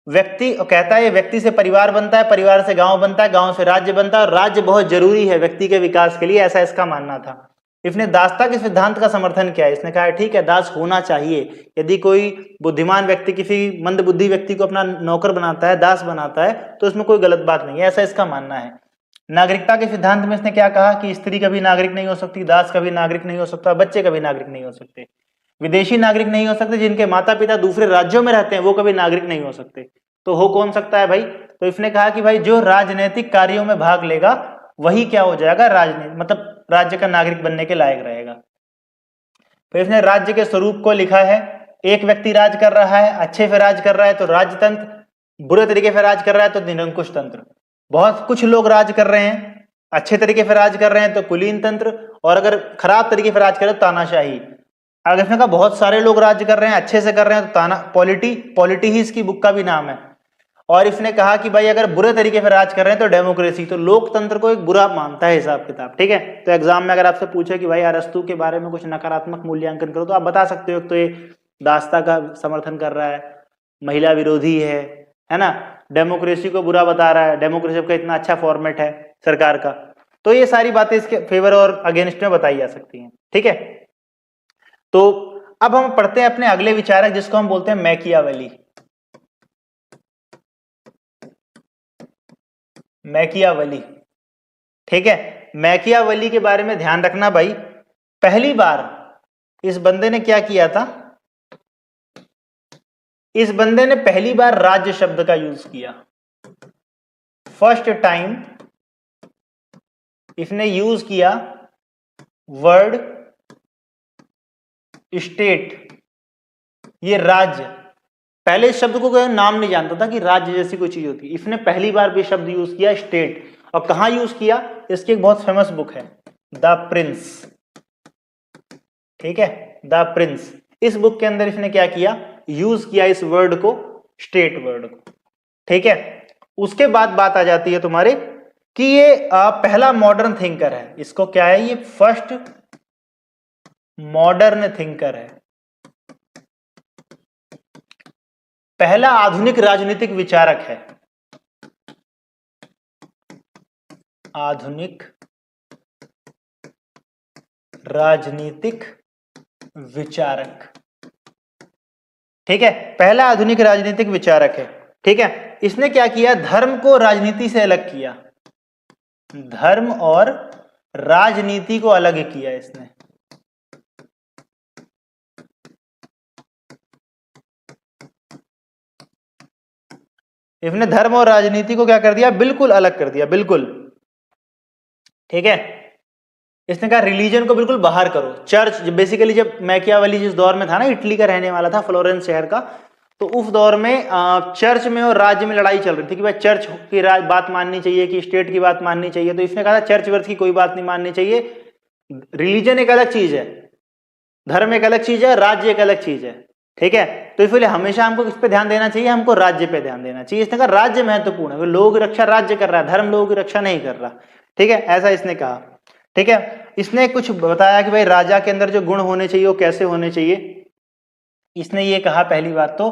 व्यक्ति कहता है व्यक्ति से परिवार बनता है, परिवार से गांव बनता है, गांव से राज्य बनता है, और राज्य बहुत जरूरी है व्यक्ति के विकास के लिए, ऐसा इसका मानना था। इसने दासता के सिद्धांत का समर्थन किया। इसने कहा ठीक है दास होना चाहिए, यदि कोई बुद्धिमान व्यक्ति किसी मंदबुद्धि व्यक्ति को अपना नौकर बनाता है, दास बनाता है, तो इसमें कोई गलत बात नहीं है, ऐसा इसका मानना है। नागरिकता के सिद्धांत में इसने क्या कहा कि स्त्री कभी नागरिक नहीं हो सकती, दास कभी नागरिक नहीं हो सकता, बच्चे कभी नागरिक नहीं हो सकते, विदेशी नागरिक नहीं हो सकते, जिनके माता पिता दूसरे राज्यों में रहते हैं वो कभी नागरिक नहीं हो सकते। तो हो कौन सकता है भाई, तो इसने कहा कि भाई जो राजनीतिक कार्यों में भाग लेगा वही क्या हो जाएगा, राजनीति मतलब राज्य का नागरिक बनने के लायक रहेगा। तो इसने राज्य के स्वरूप को लिखा है। एक व्यक्ति राज कर रहा है, अच्छे से राज कर रहा है तो राजतंत्र, बुरे तरीके से राज कर रहा है तो निरंकुश तंत्र। बहुत कुछ लोग राज कर रहे हैं, अच्छे तरीके से राज कर रहे हैं तो कुलीन तंत्र, और अगर खराब तरीके से राज कर रहे तो तानाशाही। अगर इसने कहा बहुत सारे लोग राज कर रहे हैं, अच्छे से कर रहे हैं तो ताना पॉलिटी ही इसकी बुक का भी नाम है। और इसने कहा कि भाई अगर बुरे तरीके से राज कर रहे हैं तो डेमोक्रेसी, तो लोकतंत्र को एक बुरा मानता है हिसाब किताब, ठीक है। तो एग्जाम में अगर आपसे पूछे कि भाई अरस्तु के बारे में कुछ नकारात्मक मूल्यांकन करो तो आप बता सकते हो तो ये दासता का समर्थन कर रहा है, महिला विरोधी है ना, डेमोक्रेसी को बुरा बता रहा है, डेमोक्रेसी का इतना अच्छा फॉर्मेट है सरकार का। तो ये सारी बातें इसके फेवर और अगेंस्ट में बताई जा सकती हैं, ठीक है। तो अब हम पढ़ते हैं अपने अगले विचारक जिसको हम बोलते हैं मैकियावेली। मैकियावेली। ठीक है, मैकियावेली के बारे में ध्यान रखना भाई। पहली बार इस बंदे ने क्या किया था, इस बंदे ने पहली बार राज्य शब्द का यूज किया। फर्स्ट टाइम इसने यूज किया वर्ड स्टेट, ये राज्य। पहले इस शब्द को कोई नाम नहीं जानता था कि राज्य जैसी कोई चीज होती है। इसने पहली बार भी शब्द यूज किया स्टेट। और कहां यूज किया, इसकी एक बहुत फेमस बुक है द प्रिंस। ठीक है, द प्रिंस, इस बुक के अंदर इसने क्या किया, यूज किया इस वर्ड को, स्टेट वर्ड को। ठीक है, उसके बाद बात आ जाती है तुम्हारे कि ये पहला मॉडर्न थिंकर है। इसको क्या है, ये फर्स्ट मॉडर्न थिंकर है, पहला आधुनिक राजनीतिक विचारक है। आधुनिक राजनीतिक विचारक। ठीक है, पहला आधुनिक राजनीतिक विचारक है। ठीक है, इसने क्या किया, धर्म को राजनीति से अलग किया, धर्म और राजनीति को अलग किया इसने। इसने धर्म और राजनीति को क्या कर दिया, बिल्कुल अलग कर दिया, बिल्कुल। ठीक है, इसने कहा रिलीजन को बिल्कुल बाहर करो। चर्च, बेसिकली जब मैकियावेली जिस दौर में था ना, इटली का रहने वाला था, फ्लोरेंस शहर का, तो उस दौर में चर्च में और राज्य में लड़ाई चल रही थी कि भाई चर्च की बात माननी चाहिए कि स्टेट की बात माननी चाहिए। तो इसने कहा चर्च वर्च की कोई बात नहीं माननी चाहिए, रिलीजन एक अलग चीज है, धर्म एक अलग चीज है, राज्य एक अलग चीज है। ठीक है, तो इसलिए हमेशा हमको किस पे ध्यान देना चाहिए, हमको राज्य पे ध्यान देना चाहिए। इसने कहा राज्य महत्वपूर्ण है, लोगों की रक्षा राज्य कर रहा है, धर्म लोगों की रक्षा नहीं कर रहा। ठीक है, ऐसा इसने कहा। ठीक है, इसने कुछ बताया कि भाई राजा के अंदर जो गुण होने चाहिए वो कैसे होने चाहिए। इसने ये कहा पहली बात तो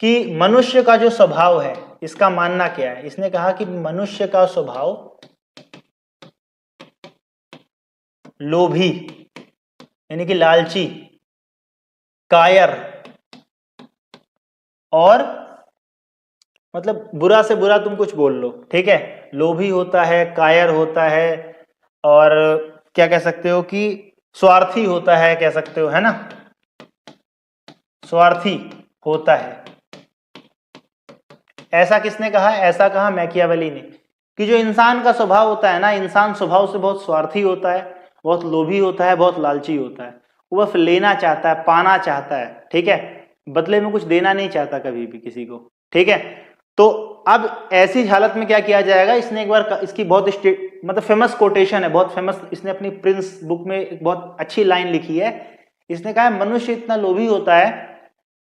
कि मनुष्य का जो स्वभाव है, इसका मानना क्या है। इसने कहा कि मनुष्य का स्वभाव लोभी, यानी कि लालची, कायर और मतलब बुरा से बुरा तुम कुछ बोल लो। ठीक है, लोभी होता है, कायर होता है, और क्या कह सकते हो कि स्वार्थी होता है, कह सकते हो, है ना, स्वार्थी होता है। ऐसा किसने कहा, ऐसा कहा मैकियावेली ने कि जो इंसान का स्वभाव होता है ना, इंसान स्वभाव से बहुत स्वार्थी होता है, बहुत लोभी होता है, बहुत लालची होता है। वो बस लेना चाहता है, पाना चाहता है। ठीक है, बदले में कुछ देना नहीं चाहता कभी भी किसी को। ठीक है, तो अब ऐसी हालत में क्या किया जाएगा, इसने एक बार इसकी बहुत मतलब फेमस कोटेशन है, बहुत फेमस, इसने अपनी प्रिंस बुक में एक बहुत अच्छी लाइन लिखी है। इसने कहा मनुष्य इतना लोभी होता है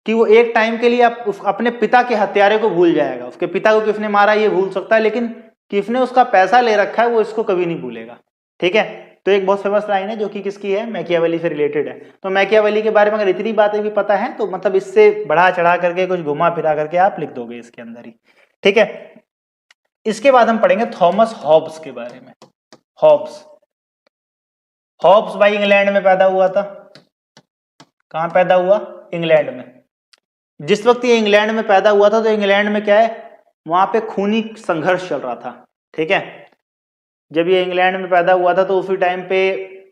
कि वो एक टाइम के लिए अपने पिता के हत्यारे को भूल जाएगा। उसके पिता को किसने मारा ये भूल सकता है, लेकिन किसने उसका पैसा ले रखा है वो इसको कभी नहीं भूलेगा। ठीक है, तो एक बहुत फेमस लाइन है जो कि किसकी है, मैकियावेली से रिलेटेड है। तो मैकियावेली के बारे में अगर इतनी बातें भी पता है तो मतलब इससे बढ़ा चढ़ा करके कुछ घुमा फिरा करके आप लिख दोगे इसके अंदर ही। ठीक है, इसके बाद हम पढ़ेंगे थॉमस हॉब्स के बारे में। हॉब्स, हॉब्स भाई इंग्लैंड में पैदा हुआ था। कहां पैदा हुआ, इंग्लैंड में। जिस वक्त ये इंग्लैंड में पैदा हुआ था तो इंग्लैंड में क्या है, वहां पे खूनी संघर्ष चल रहा था। ठीक है, जब ये इंग्लैंड में पैदा हुआ था तो उसी टाइम पे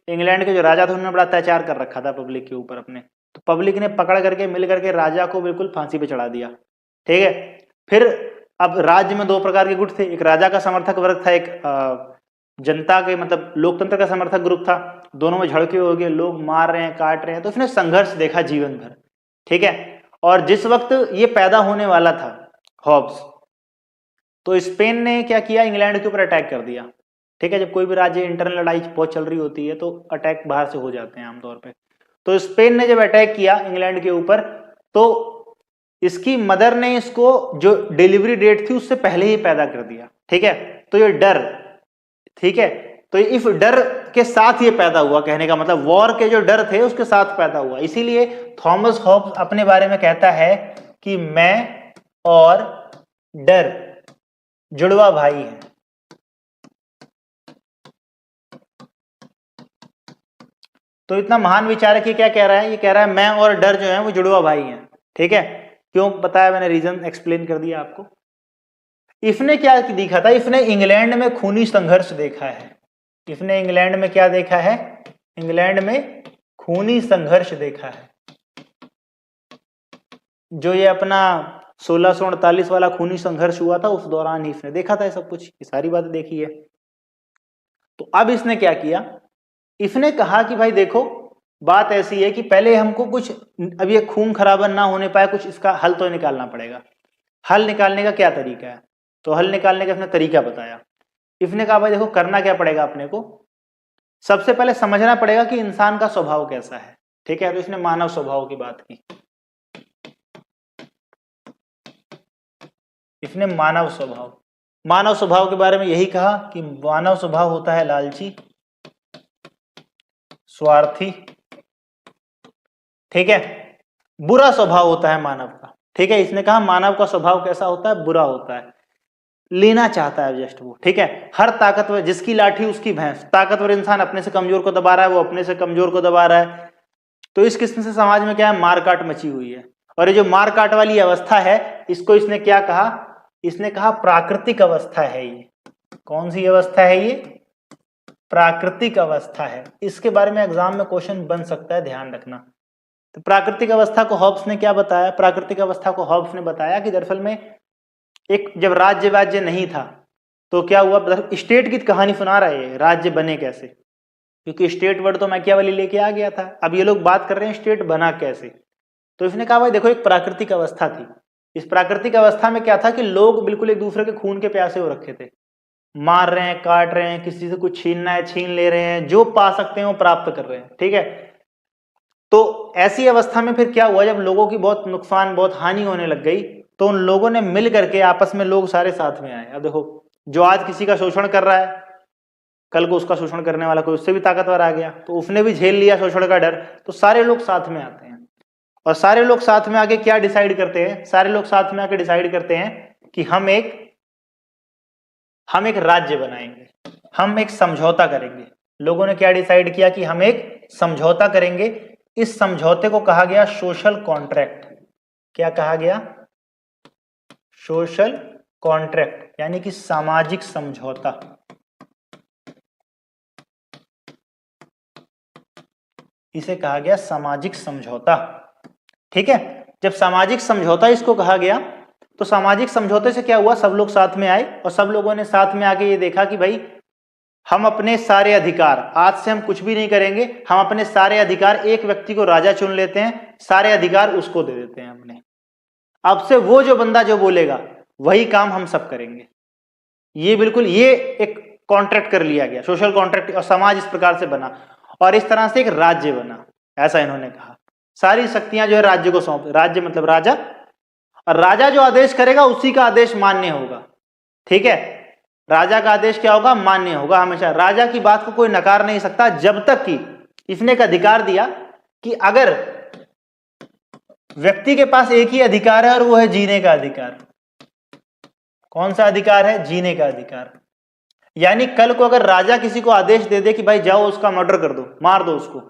इंग्लैंड के जो राजा थे उन्होंने बड़ा अत्याचार कर रखा था पब्लिक के ऊपर अपने। तो पब्लिक ने पकड़ करके मिल करके राजा को बिल्कुल फांसी पे चढ़ा दिया। ठीक है, फिर अब राज्य में दो प्रकार के गुट थे, एक राजा का समर्थक वर्ग था, एक जनता के मतलब लोकतंत्र का समर्थक ग्रुप था। दोनों में झड़के हो गए, लोग मार रहे हैं, काट रहे हैं, तो उसने संघर्ष देखा जीवन भर। ठीक है, और जिस वक्त ये पैदा होने वाला था हॉब्स, तो स्पेन ने क्या किया, इंग्लैंड के ऊपर अटैक कर दिया। ठीक है, जब कोई भी राज्य इंटरनल लड़ाई बहुत चल रही होती है तो अटैक बाहर से हो जाते हैं आमतौर पे। तो स्पेन ने जब अटैक किया इंग्लैंड के ऊपर तो इसकी मदर ने इसको जो डिलीवरी डेट थी उससे पहले ही पैदा कर दिया। ठीक है, तो ये डर, ठीक है, तो इस डर के साथ ये पैदा हुआ, कहने का मतलब वॉर के जो डर थे उसके साथ पैदा हुआ। इसीलिए थॉमस हॉब्स अपने बारे में कहता है कि मैं और डर जुड़वा भाई हैं। तो इतना महान विचारक ये क्या कह रहा है, ये कह रहा है मैं और डर जो है वो जुड़वा भाई हैं। ठीक है, क्यों बताया मैंने, रीजन एक्सप्लेन कर दिया आपको। इसने क्या दिखा था, इसने इंग्लैंड में खूनी संघर्ष देखा है। इसने इंग्लैंड में क्या देखा है, इंग्लैंड में खूनी संघर्ष देखा है। जो ये अपना 1648 वाला खूनी संघर्ष हुआ था उस दौरान ही इसने देखा था, सब कुछ, ये सारी बातें देखी है। तो अब इसने क्या किया, इसने कहा कि भाई देखो बात ऐसी है कि पहले हमको कुछ, अब ये खून खराबा ना होने पाए, कुछ इसका हल तो निकालना पड़ेगा। हल निकालने का क्या तरीका है, तो हल निकालने का इसने तरीका बताया। इसने कहा भाई देखो करना क्या पड़ेगा, अपने को सबसे पहले समझना पड़ेगा कि इंसान का स्वभाव कैसा है। ठीक है, तो इसने मानव स्वभाव की बात की। इसने मानव स्वभाव के बारे में यही कहा कि मानव स्वभाव होता है लालची, स्वार्थी, ठीक है, बुरा स्वभाव होता है मानव का। ठीक है, इसने कहा मानव का स्वभाव कैसा होता है, बुरा होता है, लेना चाहता है जस्ट वो। ठीक है, हर ताकतवर, जिसकी लाठी उसकी भैंस, ताकतवर इंसान अपने से कमजोर को दबा रहा है, वो अपने से कमजोर को दबा रहा है। तो इस किस्म से समाज में क्या है, मारकाट मची हुई है। और ये जो मारकाट वाली अवस्था है, इसको इसने क्या कहा, इसने कहा प्राकृतिक अवस्था है ये। कौन सी अवस्था है ये, प्राकृतिक अवस्था है। इसके बारे में एग्जाम में क्वेश्चन बन सकता है, ध्यान रखना। तो प्राकृतिक अवस्था को हॉब्स ने क्या बताया, प्राकृतिक अवस्था को हॉब्स ने बताया कि दरअसल में एक जब राज्य नहीं था तो क्या हुआ, स्टेट की कहानी सुना रहा है, राज्य बने कैसे, क्योंकि स्टेट वर्ड तो मैकियावेली लेके आ गया था। अब ये लोग बात कर रहे हैं स्टेट बना कैसे। तो इसने कहा भाई देखो एक प्राकृतिक अवस्था थी, इस प्राकृतिक अवस्था में क्या था कि लोग बिल्कुल एक दूसरे के खून के प्यासे हो रखे थे, मार रहे हैं, काट रहे हैं, किसी से कुछ छीनना है छीन ले रहे हैं, जो पा सकते हैं वो प्राप्त कर रहे हैं। ठीक है, तो ऐसी अवस्था में फिर क्या हुआ, जब लोगों की बहुत नुकसान, बहुत हानि होने लग गई, तो उन लोगों ने मिल करके आपस में लोग सारे साथ में आए। अब देखो जो आज किसी का शोषण कर रहा है, कल को उसका शोषण करने वाला कोई उससे भी ताकतवर आ गया, तो उसने भी झेल लिया शोषण का डर, तो सारे लोग साथ में आते हैं। और सारे लोग साथ में आके क्या डिसाइड करते हैं, सारे लोग साथ में आके डिसाइड करते हैं कि हम एक राज्य बनाएंगे, हम एक समझौता करेंगे। लोगों ने क्या डिसाइड किया कि हम एक समझौता करेंगे। इस समझौते को कहा गया सोशल कॉन्ट्रैक्ट। क्या कहा गया, सोशल कॉन्ट्रैक्ट, यानी कि सामाजिक समझौता। इसे कहा गया सामाजिक समझौता। ठीक है, जब सामाजिक समझौता इसको कहा गया, तो सामाजिक समझौते से क्या हुआ, सब लोग साथ में आए और सब लोगों ने साथ में आके ये देखा कि भाई हम अपने सारे अधिकार, आज से हम कुछ भी नहीं करेंगे, हम अपने सारे अधिकार, एक व्यक्ति को राजा चुन लेते हैं, सारे अधिकार उसको दे देते हैं अपने। अब से वो जो बंदा जो बोलेगा वही काम हम सब करेंगे। ये बिल्कुल ये एक कॉन्ट्रैक्ट कर लिया गया, सोशल कॉन्ट्रैक्ट, और समाज इस प्रकार से बना और इस तरह से एक राज्य बना, ऐसा इन्होंने कहा। सारी शक्तियां जो है राज्य को सौंप, राज्य मतलब राजा, और राजा जो आदेश करेगा उसी का आदेश मान्य होगा। ठीक है, राजा का आदेश क्या होगा, मान्य होगा हमेशा। राजा की बात को कोई नकार नहीं सकता, जब तक कि इसने एक अधिकार दिया कि अगर व्यक्ति के पास एक ही अधिकार है और वो है जीने का अधिकार। कौन सा अधिकार है, जीने का अधिकार। यानी कल को अगर राजा किसी को आदेश दे दे कि भाई जाओ उसका मर्डर कर दो, मार दो उसको,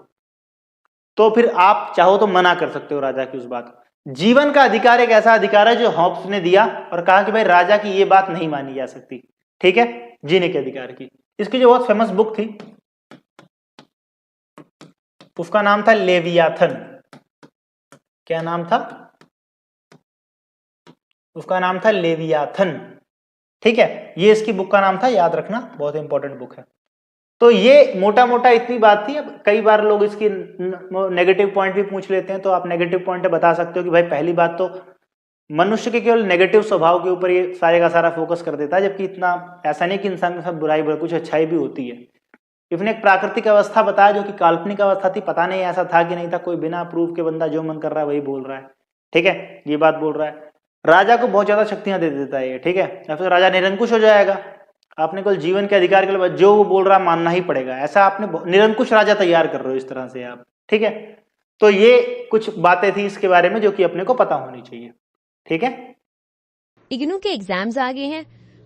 तो फिर आप चाहो तो मना कर सकते हो राजा की उस बात को। जीवन का अधिकार एक ऐसा अधिकार है जो हॉब्स ने दिया और कहा कि भाई राजा की ये बात नहीं मानी जा सकती। ठीक है, जीने के अधिकार की। इसकी जो बहुत फेमस बुक थी उसका नाम था लेवियाथन। क्या नाम था उसका, नाम था लेवियाथन। ठीक है, ये इसकी बुक का नाम था, याद रखना, बहुत इंपॉर्टेंट बुक है। तो ये मोटा मोटा इतनी बात थी। अब कई बार लोग इसकी नेगेटिव पॉइंट भी पूछ लेते हैं, तो आप नेगेटिव पॉइंट बता सकते हो कि भाई पहली बात तो मनुष्य के केवल नेगेटिव स्वभाव के ऊपर ये सारे का सारा फोकस कर देता है, जबकि इतना ऐसा नहीं कि इंसान के साथ बुराई कुछ अच्छाई भी होती है। इसने एक प्राकृतिक अवस्था बताया जो कि काल्पनिक अवस्था थी, पता नहीं ऐसा था कि नहीं था, कोई बिना प्रूफ के बंदा जो मन कर रहा है वही बोल रहा है। ठीक है, ये बात बोल रहा है। राजा को बहुत ज्यादा शक्तियां दे देता है ये। ठीक है, या फिर राजा निरंकुश हो जाएगा, आपने केवल जीवन के अधिकार के लिए जो वो बोल रहा मानना ही पड़ेगा, ऐसा आपने निरंकुश राजा तैयार कर रहे हो इस तरह से आप। ठीक है, तो ये कुछ बातें थी इसके बारे में जो कि अपने को पता होनी चाहिए। ठीक है, इग्नू के एग्जाम्स आ गए हैं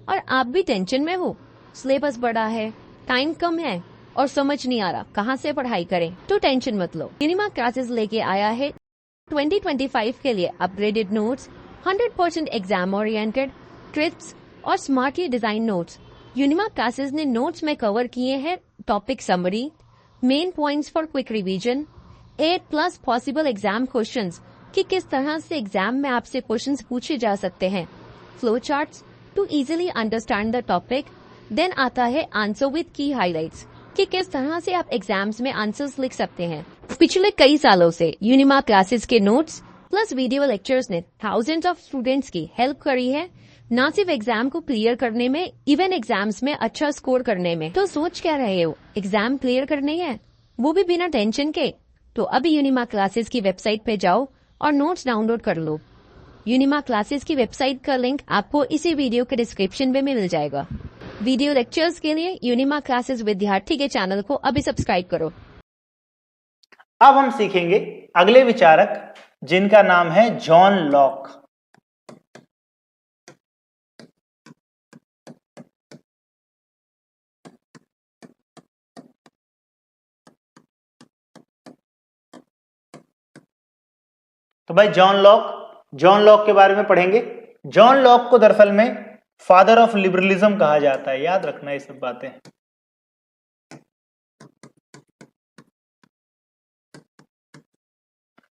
और आप भी टेंशन में हो, सिलेबस बड़ा है, टाइम कम है और समझ नहीं आ रहा कहाँ से पढ़ाई करें, तो टेंशन मत लो। गिनिमा क्लासेस लेके आया है 2025 के लिए upgraded notes, 100% exam oriented, trips, और स्मार्टली डिजाइन नोट्स। यूनिमा क्लासेस ने नोट्स में कवर किए हैं topic summary, main points for quick revision, 8+ possible exam questions कि किस तरह से एग्जाम में आपसे क्वेश्चंस पूछे जा सकते हैं, flow charts to easily understand the topic. Then आता है आंसर विद की हाइलाइट्स कि किस तरह से आप एग्जाम्स में आंसर्स लिख सकते हैं। पिछले कई सालों से यूनिमा क्लासेस के नोट्स प्लस वीडियो लेक्चर्स ने थाउजेंड्स ऑफ स्टूडेंट्स की हेल्प करी है, न सिर्फ एग्जाम को क्लियर करने में, इवन एग्जाम्स में अच्छा स्कोर करने में। तो सोच क्या रहे हो, एग्जाम क्लियर करने हैं, वो भी बिना टेंशन के? तो अभी यूनिमा क्लासेस की वेबसाइट पे जाओ और नोट्स डाउनलोड कर लो। यूनिमा क्लासेस की वेबसाइट का लिंक आपको इसी वीडियो के डिस्क्रिप्शन में मिल जाएगा। वीडियो लेक्चर्स के लिए यूनिमा क्लासेस विद्यार्थी के चैनल को अभी सब्सक्राइब करो। अब हम सीखेंगे अगले विचारक जिनका नाम है जॉन लॉक। तो भाई जॉन लॉक के बारे में पढ़ेंगे। जॉन लॉक को दरअसल में फादर ऑफ लिबरलिज्म कहा जाता है, याद रखना ये सब बातें।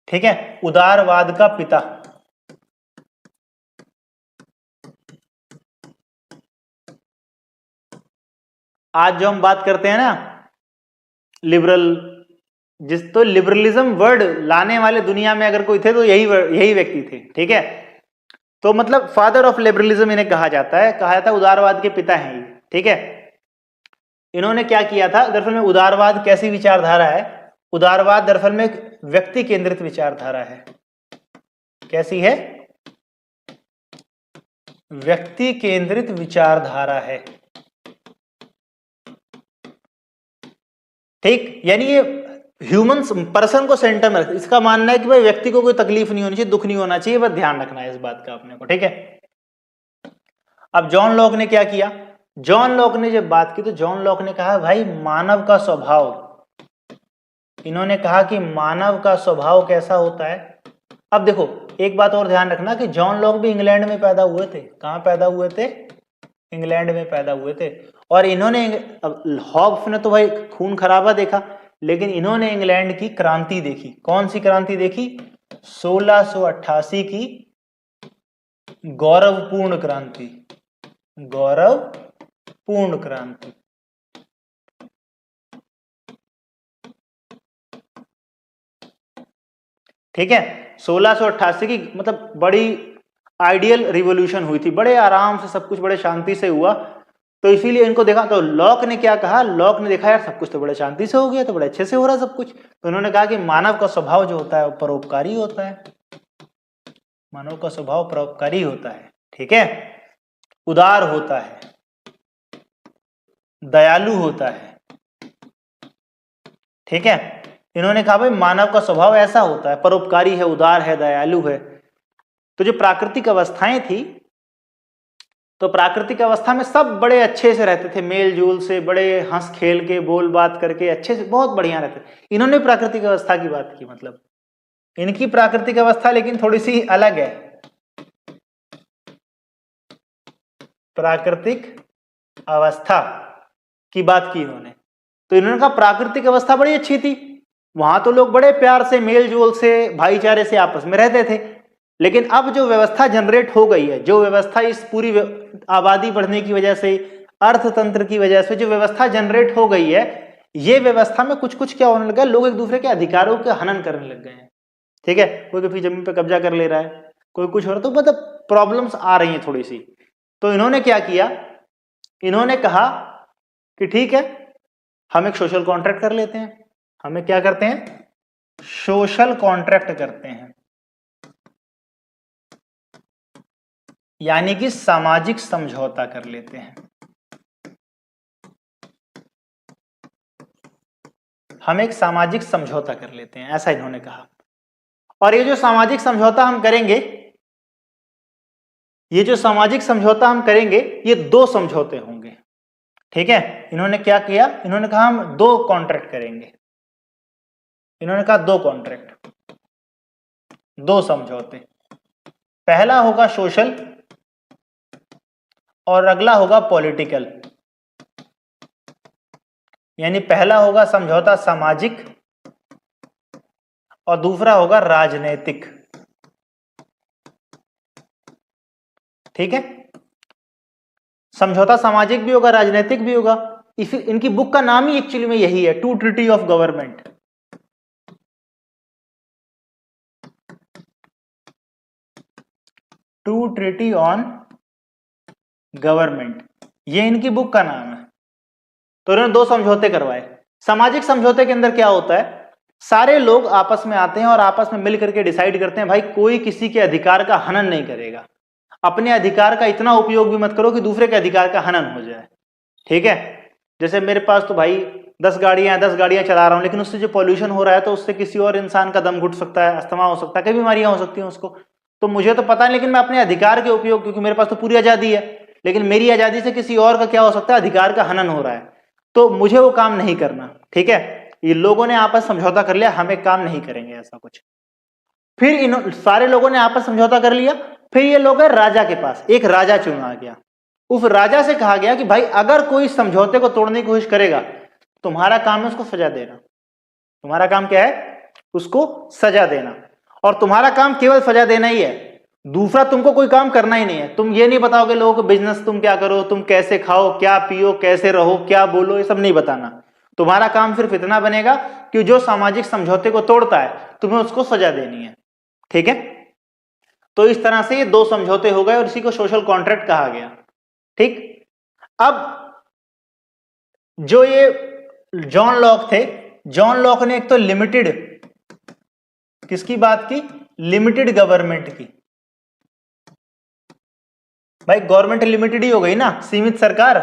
ठीक है, उदारवाद का पिता। आज जो हम बात करते हैं ना लिबरल, तो लिबरलिज्म वर्ड लाने वाले दुनिया में अगर कोई थे तो यही व्यक्ति थे। ठीक है, तो मतलब फादर ऑफ लिबरलिज्म इन्हें कहा जाता है, उदारवाद के पिता हैं ये। ठीक है, इन्होंने क्या किया था, दरअसल में उदारवाद कैसी विचारधारा है? उदारवाद दरअसल में एक व्यक्ति केंद्रित विचारधारा है। कैसी है? व्यक्ति केंद्रित विचारधारा है। ठीक, यानी ये ह्यूमंस पर्सन को सेंटर में रखते। इसका मानना है कि भाई व्यक्ति को कोई तकलीफ नहीं होनी चाहिए, दुख नहीं होना चाहिए, बस ध्यान रखना है इस बात का अपने को। ठीक है, अब जॉन लॉक ने क्या किया? जॉन लॉक ने जब बात की तो जॉन लॉक ने कहा भाई मानव का स्वभाव, इन्होंने कहा कि मानव का स्वभाव कैसा होता है। अब देखो एक बात और ध्यान रखना कि जॉन लॉक भी इंग्लैंड में पैदा हुए थे। कहां पैदा हुए थे? इंग्लैंड में पैदा हुए थे। और इन्होंने, हॉब्स ने तो भाई खून खराबा देखा, लेकिन इन्होंने इंग्लैंड की क्रांति देखी। कौन सी क्रांति देखी? 1688 की गौरवपूर्ण क्रांति। गौरवपूर्ण क्रांति। ठीक है, 1688 की मतलब बड़ी आइडियल रिवॉल्यूशन हुई थी, बड़े आराम से सब कुछ बड़े शांति से हुआ। तो इसीलिए इनको देखा, तो लॉक ने क्या कहा? लॉक ने देखा यार सब कुछ तो बड़े शांति से हो गया, तो बड़े अच्छे से हो रहा सब कुछ। तो उन्होंने कहा कि मानव का स्वभाव जो होता है वो परोपकारी होता है। मानव का स्वभाव परोपकारी होता है। ठीक है, उदार होता है, दयालु होता है। ठीक है, इन्होंने कहा भाई मानव का स्वभाव ऐसा होता है, परोपकारी है, उदार है, दयालु है। तो जो प्राकृतिक अवस्थाएं थी, तो प्राकृतिक अवस्था में सब बड़े अच्छे से रहते थे, मेल जोल से, बड़े हंस खेल के, बोल बात करके अच्छे से, बहुत बढ़िया रहते। इन्होंने प्राकृतिक अवस्था की बात की, मतलब इनकी प्राकृतिक अवस्था लेकिन थोड़ी सी अलग है। प्राकृतिक अवस्था की बात की इन्होंने, तो इन्होंने कहा प्राकृतिक अवस्था बड़ी अच्छी थी, वहां तो लोग बड़े प्यार से, मेल जोल से, भाईचारे से आपस में रहते थे। लेकिन अब जो व्यवस्था जनरेट हो गई है, जो व्यवस्था इस पूरी आबादी बढ़ने की वजह से, अर्थतंत्र की वजह से जो व्यवस्था जनरेट हो गई है, ये व्यवस्था में कुछ कुछ क्या होने लगा, लोग एक दूसरे के अधिकारों का हनन करने लग गए हैं। ठीक है, कोई किसी जमीन पे कब्जा कर ले रहा है, कोई कुछ हो रहा है, तो मतलब प्रॉब्लम्स आ रही हैं थोड़ी सी। तो इन्होंने क्या किया? इन्होंने कहा कि ठीक है, हम एक सोशल कॉन्ट्रैक्ट कर लेते हैं। हमें क्या करते हैं? सोशल कॉन्ट्रैक्ट करते हैं, यानी कि सामाजिक समझौता कर लेते हैं। हम एक सामाजिक समझौता कर लेते हैं, ऐसा इन्होंने कहा। और ये जो सामाजिक समझौता हम करेंगे, ये दो समझौते होंगे। ठीक है, इन्होंने क्या किया? इन्होंने कहा हम दो कॉन्ट्रैक्ट करेंगे। इन्होंने कहा दो कॉन्ट्रैक्ट, दो समझौते। पहला होगा सोशल और अगला होगा पॉलिटिकल। यानी पहला होगा समझौता सामाजिक और दूसरा होगा राजनीतिक। ठीक है, समझौता सामाजिक भी होगा, राजनीतिक भी होगा। इनकी बुक का नाम ही एक्चुअली में यही है, two treaty of government. Two treaty on government, ये इनकी बुक का नाम है। तो इन्होंने दो समझौते करवाए। सामाजिक समझौते के अंदर क्या होता है, सारे लोग आपस में आते हैं और आपस में मिल करके डिसाइड करते हैं भाई कोई किसी के अधिकार का हनन नहीं करेगा, अपने अधिकार का इतना उपयोग भी मत करो कि दूसरे के अधिकार का हनन हो जाए। ठीक है, जैसे मेरे पास तो भाई 10 गाड़ियां हैं, 10 गाड़ियां चला रहा हूं, लेकिन उससे जो पॉल्यूशन हो रहा है तो उससे किसी और इंसान का दम घुट सकता है, अस्थमा हो सकता है, कई बीमारियां हो सकती हैं उसको। तो मुझे तो पता है, लेकिन मैं अपने अधिकार के उपयोग, क्योंकि मेरे पास तो पूरी आजादी है, लेकिन मेरी आजादी से किसी और का क्या हो सकता है, अधिकार का हनन हो रहा है, तो मुझे वो काम नहीं करना। ठीक है, ये लोगों ने आपस समझौता कर लिया, हम एक काम नहीं करेंगे ऐसा कुछ। फिर इन सारे लोगों ने आपस समझौता कर लिया, फिर ये लोग गए राजा के पास, एक राजा चुना गया। उस राजा से कहा गया कि भाई अगर कोई समझौते को तोड़ने की कोशिश करेगा, तुम्हारा काम है उसको सजा देना। तुम्हारा काम क्या है, उसको सजा देना। और तुम्हारा काम केवल सजा देना ही है, दूसरा तुमको कोई काम करना ही नहीं है। तुम ये नहीं बताओगे लोगों को बिजनेस तुम क्या करो, तुम कैसे खाओ, क्या पियो, कैसे रहो, क्या बोलो, ये सब नहीं बताना। तुम्हारा काम सिर्फ इतना बनेगा कि जो सामाजिक समझौते को तोड़ता है तुम्हें उसको सजा देनी है। ठीक है, तो इस तरह से ये दो समझौते हो गए और इसी को सोशल कॉन्ट्रैक्ट कहा गया। ठीक, अब जो ये जॉन लॉक थे, जॉन लॉक ने एक तो लिमिटेड, किसकी बात की, लिमिटेड गवर्नमेंट की। भाई गवर्नमेंट लिमिटेड ही हो गई ना, सीमित सरकार।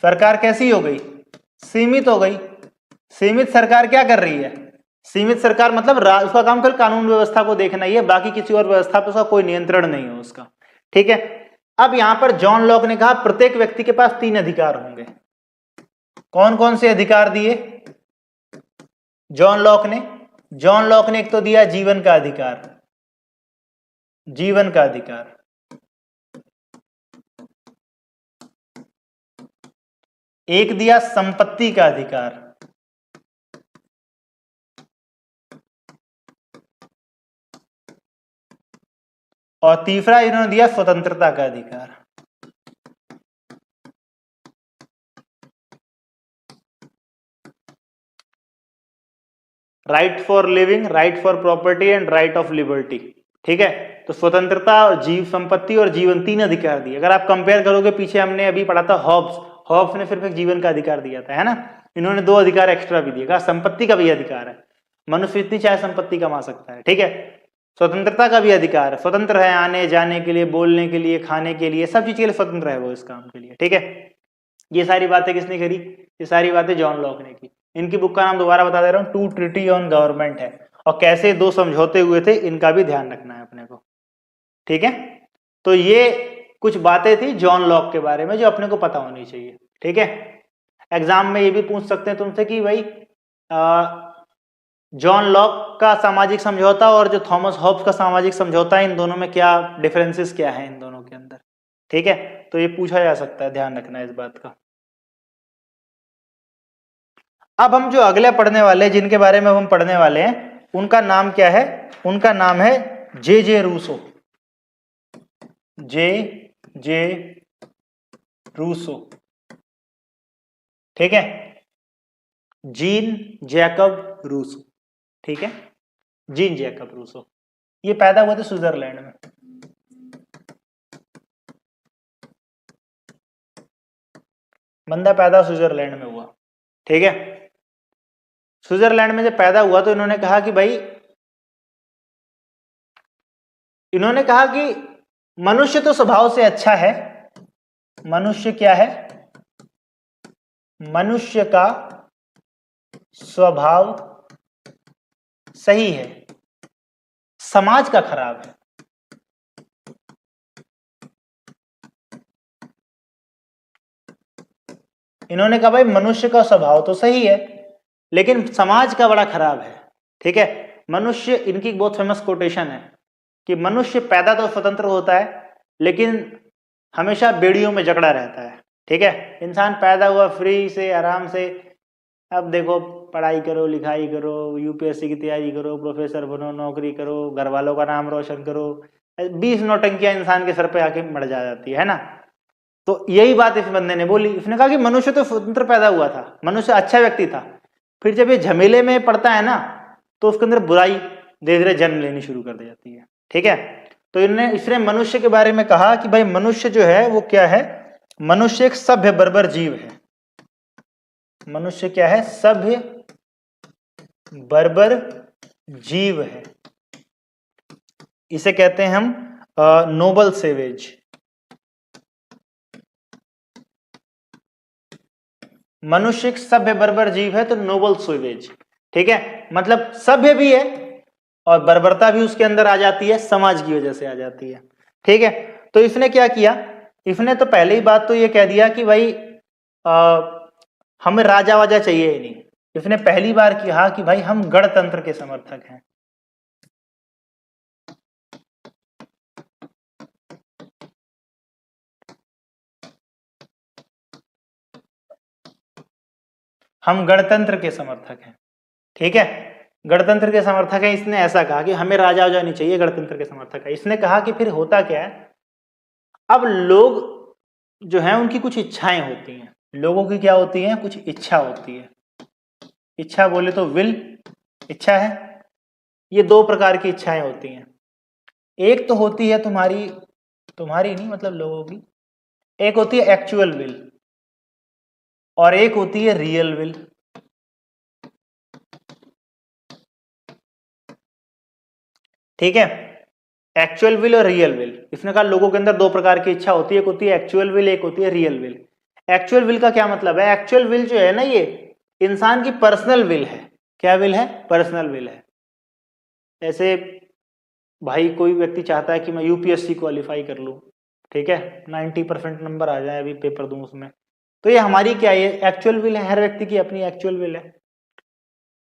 सरकार कैसी हो गई, सीमित हो गई। सीमित सरकार क्या कर रही है, सीमित सरकार मतलब उसका काम केवल कानून व्यवस्था को देखना ही है, बाकी किसी और व्यवस्था पर उसका कोई नियंत्रण नहीं है उसका। ठीक है, अब यहां पर जॉन लॉक ने कहा प्रत्येक व्यक्ति के पास 3 अधिकार होंगे। कौन कौन से अधिकार दिए जॉन लॉक ने, जॉन लॉक ने एक तो दिया जीवन का अधिकार, जीवन का अधिकार। एक दिया संपत्ति का अधिकार, और तीसरा इन्होंने दिया स्वतंत्रता का अधिकार। Right for living, right for property and right of liberty. ठीक है, तो स्वतंत्रता, जीव संपत्ति और जीवन, 3 अधिकार दिए। अगर आप कंपेयर करोगे, पीछे हमने अभी पढ़ा था हॉब्स, हॉब्स ने सिर्फ एक जीवन का अधिकार दिया था, है ना, इन्होंने 2 अधिकार एक्स्ट्रा भी दिए, कहा संपत्ति का भी अधिकार है, मनुष्य इतनी चाहे संपत्ति कमा सकता है। ठीक है, स्वतंत्रता का भी अधिकार है, स्वतंत्र है आने जाने के लिए, बोलने के लिए, खाने के लिए, सब चीज के लिए स्वतंत्र है वो इस काम के लिए। ठीक है, ये सारी बातें किसने करी, ये सारी बातें जॉन लॉक ने की। इनकी बुक का नाम दोबारा बता दे रहा हूं, टू ट्रीटी ऑन गवर्नमेंट है, और कैसे 2 समझौते हुए थे इनका भी ध्यान रखना है अपने को। ठीक है, तो ये कुछ बातें थी जॉन लॉक के बारे में जो अपने को पता होनी चाहिए। ठीक है, एग्जाम में ये भी पूछ सकते हैं तुमसे कि भाई जॉन लॉक का सामाजिक समझौता और जो थॉमस हॉब्स का सामाजिक समझौता है, इन दोनों में क्या डिफरेंसेस क्या है इन दोनों के अंदर। ठीक है, तो ये पूछा जा सकता है, ध्यान रखना है इस बात का। अब हम जो अगले पढ़ने वाले, जिनके बारे में हम पढ़ने वाले हैं, उनका नाम क्या है, उनका नाम है जे जे रूसो, जे जे रूसो। ठीक है, जीन जैकब रूसो। ठीक है, जीन जैकब रूसो, ये पैदा हुए थे स्विट्जरलैंड में। बंदा पैदा स्विट्जरलैंड में हुआ। ठीक है, स्विट्जरलैंड में जब पैदा हुआ तो इन्होंने कहा कि भाई, इन्होंने कहा कि मनुष्य तो स्वभाव से अच्छा है, मनुष्य क्या है, मनुष्य का स्वभाव सही है, समाज का खराब है। इन्होंने कहा भाई मनुष्य का स्वभाव तो सही है लेकिन समाज का बड़ा खराब है। ठीक है, मनुष्य, इनकी बहुत फेमस कोटेशन है कि मनुष्य पैदा तो स्वतंत्र होता है लेकिन हमेशा बेड़ियों में जकड़ा रहता है। ठीक है, इंसान पैदा हुआ फ्री से, आराम से, अब देखो पढ़ाई करो, लिखाई करो, यूपीएससी की तैयारी करो, प्रोफेसर बनो, नौकरी करो, घर वालों का नाम रोशन करो, 20 नौटंकियां इंसान के सर पे आके मर जाती है ना। तो यही बात इस बंदे ने बोली। इसने कहा कि मनुष्य तो स्वतंत्र पैदा हुआ था, मनुष्य अच्छा व्यक्ति था, फिर जब ये झमेले में पड़ता है ना तो उसके अंदर बुराई धीरे धीरे जन्म लेनी शुरू कर दी जाती है। ठीक है, तो इसने मनुष्य के बारे में कहा कि भाई मनुष्य जो है वो क्या है, मनुष्य एक सभ्य बर्बर जीव है। मनुष्य क्या है, सभ्य बर्बर जीव है। इसे कहते हैं हम नोबल सेवेज। मनुष्य एक सभ्य बर्बर जीव है तो नोबल सेवेज। ठीक है, मतलब सभ्य भी है और बर्बरता भी उसके अंदर आ जाती है, समाज की वजह से आ जाती है। ठीक है, तो इसने क्या किया, इसने तो पहले ही बात तो ये कह दिया कि भाई हमें राजा वाजा चाहिए ही नहीं। इसने पहली बार कहा कि भाई हम गणतंत्र के समर्थक हैं। हम गणतंत्र के समर्थक हैं। ठीक है, गणतंत्र के समर्थक है। इसने ऐसा कहा कि हमें राजा वाजा नहीं चाहिए, गणतंत्र के समर्थक है। इसने कहा कि फिर होता क्या है, अब लोग जो है उनकी कुछ इच्छाएं होती हैं। लोगों की क्या होती है, कुछ इच्छा होती है। इच्छा बोले तो विल, इच्छा है। ये दो प्रकार की इच्छाएं होती हैं। एक तो होती है तुम्हारी नहीं, मतलब लोगों की। एक होती है एक्चुअल विल और एक होती है रियल विल। ठीक है, एक्चुअल विल और रियल विल। इसने कहा लोगों के अंदर दो प्रकार की इच्छा होती है, एक होती है एक्चुअल विल, एक होती है रियल विल। एक्चुअल विल का क्या मतलब है, एक्चुअल विल जो है ना ये इंसान की पर्सनल विल है। क्या विल है, पर्सनल विल है। ऐसे भाई कोई व्यक्ति चाहता है कि मैं यूपीएससी क्वालिफाई कर लूं, ठीक है, 90% नंबर आ जाए, अभी पेपर दूं उसमें, तो ये हमारी क्या है, एक्चुअल विल है। हर व्यक्ति की अपनी एक्चुअल विल है।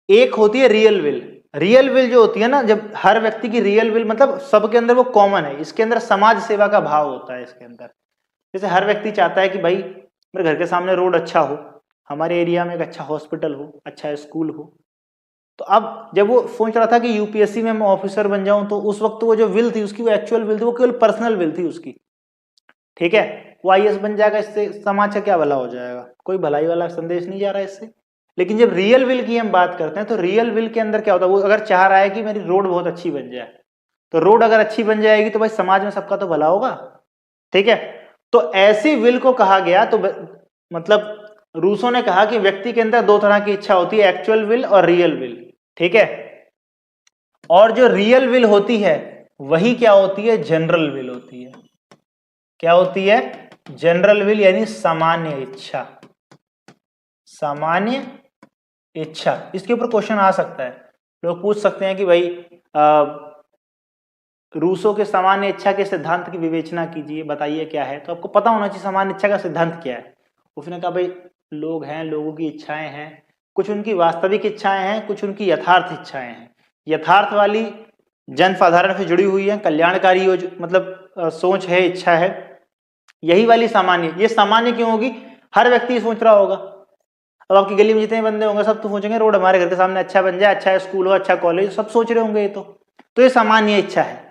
एक होती है रियल विल। रियल विल जो होती है ना, जब हर व्यक्ति की रियल विल मतलब सबके अंदर वो कॉमन है, इसके अंदर समाज सेवा का भाव होता है इसके अंदर। जैसे हर व्यक्ति चाहता है कि भाई मेरे घर के सामने रोड अच्छा हो, हमारे एरिया में एक अच्छा हॉस्पिटल हो, अच्छा स्कूल हो। तो अब जब वो सोच रहा था कि यूपीएससी में मैं ऑफिसर बन जाऊं, तो उस वक्त वो जो विल थी उसकी, वो एक्चुअल विल थी, वो केवल पर्सनल विल थी उसकी। ठीक है, वो आईएएस बन जाएगा, इससे समाज का क्या भला हो जाएगा, कोई भलाई वाला संदेश नहीं जा रहा है इससे। लेकिन जब रियल विल की हम बात करते हैं तो रियल विल के अंदर क्या होता है, वो अगर चाह रहा है कि मेरी रोड बहुत अच्छी बन जाए, तो रोड अगर अच्छी बन जाएगी तो भाई समाज में सबका तो भला होगा। ठीक है, तो ऐसी विल को कहा गया, तो मतलब रूसो ने कहा कि व्यक्ति के अंदर दो तरह की इच्छा होती है, एक्चुअल विल और रियल विल। ठीक है, और जो रियल विल होती है वही क्या होती है, जनरल विल होती है। क्या होती है, जनरल विल, यानी सामान्य इच्छा। सामान्य इच्छा, इसके ऊपर क्वेश्चन आ सकता है। लोग पूछ सकते हैं कि भाई रूसो के सामान्य इच्छा के सिद्धांत की विवेचना कीजिए, बताइए क्या है। तो आपको पता होना चाहिए सामान्य इच्छा का सिद्धांत क्या है। उसने कहा भाई लोग हैं, लोगों की इच्छाएं हैं, कुछ उनकी वास्तविक इच्छाएं हैं, कुछ उनकी यथार्थ इच्छाएं हैं। यथार्थ वाली जन साधारण से जुड़ी हुई है, कल्याणकारी मतलब सोच है, इच्छा है। यही वाली सामान्य, ये सामान्य क्यों होगी, हर व्यक्ति सोच रहा होगा। अब आपकी गली में जितने बंदे होंगे सब तो सोचेंगे रोड हमारे घर के सामने अच्छा बन जाए, अच्छा स्कूल हो, अच्छा कॉलेज, सब सोच रहे होंगे ये तो ये सामान्य इच्छा है।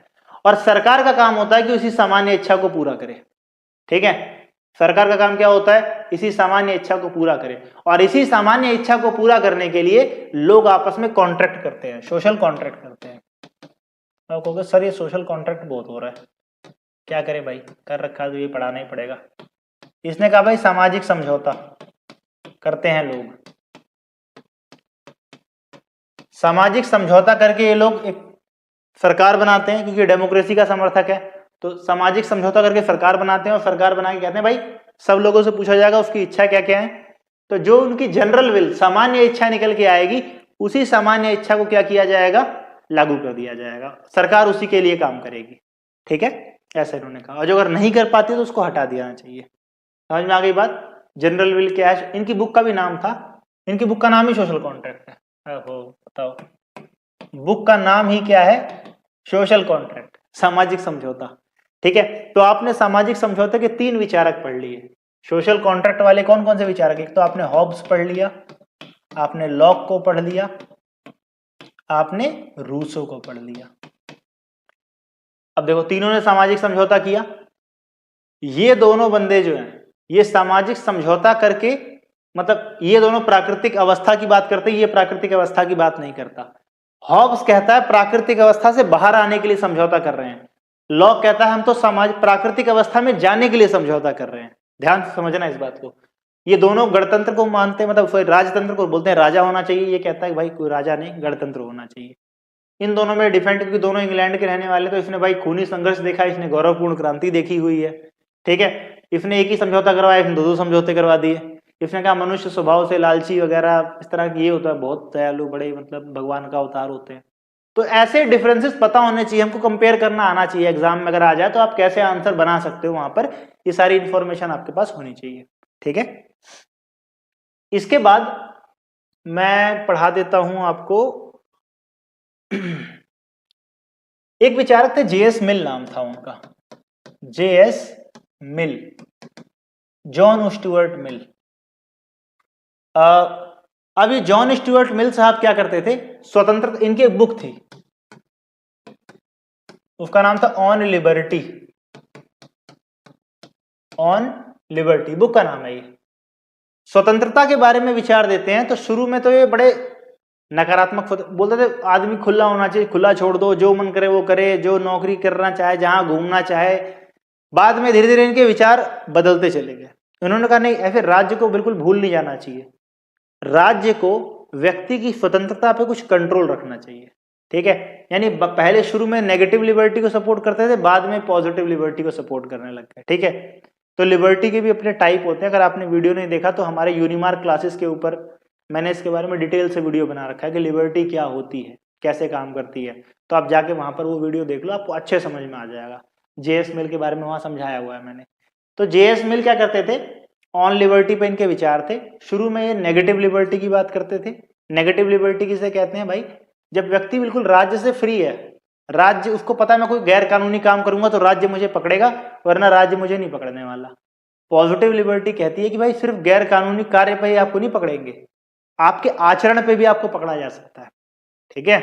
और सरकार का काम होता है कि उसी सामान्य इच्छा को पूरा करे। ठीक है, सरकार का काम क्या होता है, इसी सामान्य इच्छा को पूरा करे। और इसी सामान्य इच्छा को पूरा करने के लिए लोग आपस में कॉन्ट्रैक्ट करते हैं, सोशल कॉन्ट्रैक्ट करते हैं। आप कहोगे सर ये सोशल कॉन्ट्रैक्ट बहुत हो रहा है, क्या करे भाई, कर रखा तो ये पढ़ाना ही पड़ेगा। इसने कहा भाई सामाजिक समझौता करते हैं लोग। सामाजिक समझौता करके ये लोग एक सरकार बनाते हैं, क्योंकि डेमोक्रेसी का समर्थक है। तो सामाजिक समझौता करके सरकार बनाते हैं और सरकार बना के कहते हैं भाई सब लोगों से पूछा जाएगा उसकी इच्छा क्या क्या है। तो जो उनकी जनरल विल, सामान्य इच्छा निकल के आएगी, उसी सामान्य इच्छा को क्या किया जाएगा, लागू कर दिया जाएगा। सरकार उसी के लिए काम करेगी। ठीक है, ऐसा इन्होंने कहा। और जो अगर नहीं कर पाती तो उसको हटा देना चाहिए। समझ में आ गई बात। जनरल विल क्या है, इनकी बुक का भी नाम था, इनकी बुक का नाम ही सोशल कॉन्ट्रैक्ट है। बताओ, बुक का नाम ही क्या है, सोशल कॉन्ट्रैक्ट, सामाजिक समझौता। ठीक है, तो आपने सामाजिक समझौते के 3 विचारक पढ़ लिए। सोशल कॉन्ट्रैक्ट वाले कौन कौन से विचारक? एक तो आपने हॉब्स पढ़ लिया, आपने लॉक को पढ़ लिया, आपने रूसो को पढ़ लिया। अब देखो तीनों ने सामाजिक समझौता किया। ये दोनों बंदे जो हैं ये सामाजिक समझौता करके, मतलब ये दोनों प्राकृतिक अवस्था की बात करते हैं, ये प्राकृतिक अवस्था की बात नहीं करता। हॉब्स कहता है प्राकृतिक अवस्था से बाहर आने के लिए समझौता कर रहे हैं, लॉक कहता है हम तो समाज प्राकृतिक अवस्था में जाने के लिए समझौता कर रहे हैं। ध्यान से समझना इस बात को। ये दोनों गणतंत्र को मानते हैं, मतलब राजतंत्र को बोलते हैं राजा होना चाहिए, ये कहता है कि भाई कोई राजा नहीं गणतंत्र होना चाहिए। इन दोनों में डिफरेंट, क्योंकि दोनों इंग्लैंड के रहने वाले, तो इसने भाई खूनी संघर्ष देखा, इसने गौरवपूर्ण क्रांति देखी हुई है। ठीक है, इसने एक ही समझौता करवाया, इसने दो समझौते करवा दिए। इसने कहा मनुष्य स्वभाव से लालची वगैरह इस तरह की ये होता है, बहुत दयालु, बड़े मतलब भगवान का अवतार होते हैं। तो ऐसे डिफरेंसेस पता होने चाहिए हमको, कंपेयर करना आना चाहिए। एग्जाम में अगर आ जाए तो आप कैसे आंसर बना सकते हो, वहां पर ये सारी इंफॉर्मेशन आपके पास होनी चाहिए। ठीक है, इसके बाद मैं पढ़ा देता हूं आपको। एक विचारक थे जेएस मिल नाम था उनका, जेएस मिल, जॉन स्टुअर्ट मिल। अब ये जॉन स्टुअर्ट मिल साहब क्या करते थे, स्वतंत्र, इनकी एक बुक थी, उसका नाम था on liberty, on liberty book का नाम है। ये स्वतंत्रता के बारे में विचार देते हैं। तो शुरू में तो ये बड़े नकारात्मक बोलते थे, आदमी खुला होना चाहिए, खुला छोड़ दो, जो मन करे वो करे, जो नौकरी करना चाहे, जहां घूमना चाहे। बाद में धीरे धीरे इनके विचार बदलते चले गए। उन्होंने कहा नहीं, ऐसे राज्य को बिल्कुल भूल नहीं जाना चाहिए, राज्य को व्यक्ति की स्वतंत्रता पे कुछ कंट्रोल रखना चाहिए। ठीक है, यानी पहले शुरू में नेगेटिव लिबर्टी को सपोर्ट करते थे, बाद में पॉजिटिव लिबर्टी को सपोर्ट करने लग गए। ठीक है, तो लिबर्टी के भी अपने टाइप होते हैं। अगर आपने वीडियो नहीं देखा तो हमारे यूनिमार्क क्लासेस के ऊपर मैंने इसके बारे में डिटेल से वीडियो बना रखा है कि लिबर्टी क्या होती है, कैसे काम करती है। तो आप जाके वहां पर वो वीडियो देख लो, आपको अच्छे समझ में आ जाएगा। जेएस मिल के बारे में वहां समझाया हुआ है मैंने। तो जेएस मिल क्या करते थे, ऑन लिबर्टी पे इनके विचार थे। शुरू में ये नेगेटिव लिबर्टी की बात करते थे। नेगेटिव लिबर्टी किसे कहते हैं भाई, जब व्यक्ति बिल्कुल राज्य से फ्री है, राज्य उसको पता है मैं कोई गैर कानूनी काम करूंगा तो राज्य मुझे पकड़ेगा, वरना राज्य मुझे नहीं पकड़ने वाला। पॉजिटिव लिबर्टी कहती है कि भाई सिर्फ गैर कानूनी कार्य पे ही आपको नहीं पकड़ेंगे, आपके आचरण पे भी आपको पकड़ा जा सकता है। ठीक है,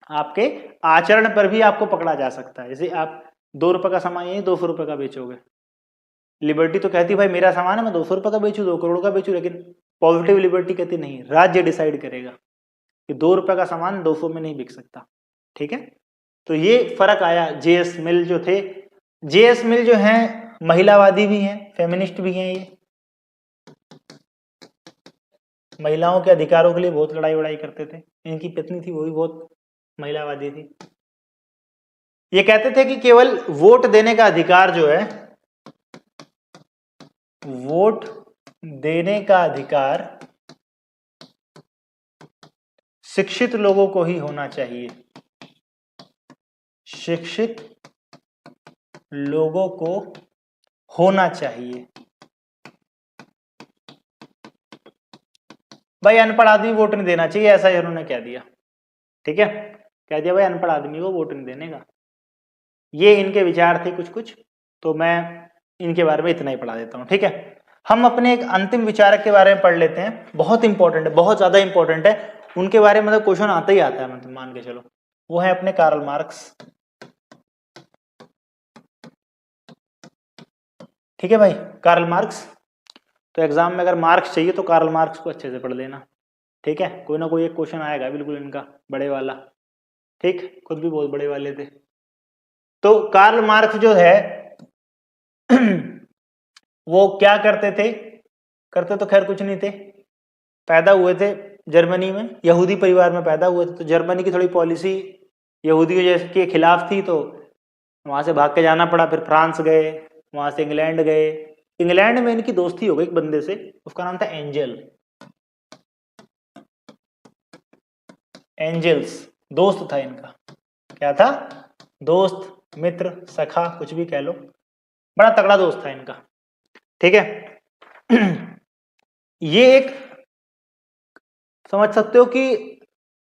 आपके आचरण पर भी आपको पकड़ा जा सकता है। जैसे आप 2 रुपए का सामान ये 200 रुपए का बेचोगे, लिबर्टी तो कहती है भाई मेरा सामान है, मैं 200 रुपए का बेचू, 2 करोड़ का बेचू, लेकिन पॉजिटिव लिबर्टी कहती नहीं, राज्य डिसाइड करेगा कि 2 रुपए का सामान 200 में नहीं बिक सकता। ठीक है, तो ये फर्क आया। जेएस मिल जो थे, जेएस मिल जो हैं महिलावादी भी हैं, फेमिनिस्ट भी हैं। ये महिलाओं के अधिकारों के लिए बहुत लड़ाई वड़ाई करते थे। इनकी पत्नी थी वो भी बहुत महिलावादी थी। ये कहते थे कि केवल वोट देने का अधिकार जो है, वोट देने का अधिकार शिक्षित लोगों को ही होना चाहिए, शिक्षित लोगों को होना चाहिए। भाई अनपढ़ आदमी वोट नहीं देना चाहिए, ऐसा इन्होंने कह दिया। ठीक है, कह दिया भाई अनपढ़ आदमी को वोट नहीं देने का। ये इनके विचार थे कुछ कुछ, तो मैं इनके बारे में इतना ही पढ़ा देता हूं। ठीक है, हम अपने एक अंतिम विचारक के बारे में पढ़ लेते हैं। बहुत इंपॉर्टेंट है, बहुत ज्यादा इंपॉर्टेंट है। उनके बारे में मतलब क्वेश्चन आता ही आता है, मतलब मान के चलो। वो है अपने कार्ल मार्क्स। ठीक है भाई, कार्ल मार्क्स। तो एग्जाम में अगर मार्क्स चाहिए तो कार्ल मार्क्स को अच्छे से पढ़ लेना। ठीक है, कोई ना कोई एक क्वेश्चन आएगा बिल्कुल इनका बड़े वाला। ठीक, खुद भी बहुत बड़े वाले थे। तो कार्ल मार्क्स जो है वो क्या करते थे, करते तो खैर कुछ नहीं थे। पैदा हुए थे जर्मनी में, यहूदी परिवार में पैदा हुए थे। तो जर्मनी की थोड़ी पॉलिसी यहूदियों के खिलाफ थी, तो वहां से भाग के जाना पड़ा। फिर फ्रांस गए, वहां से इंग्लैंड गए। इंग्लैंड में इनकी दोस्ती हो गई एक बंदे से, उसका नाम था एंजल, एंजल्स, दोस्त था इनका। क्या था, दोस्त, मित्र, सखा, कुछ भी कह लो, बड़ा तगड़ा दोस्त था इनका। ठीक है, ये एक समझ सकते हो कि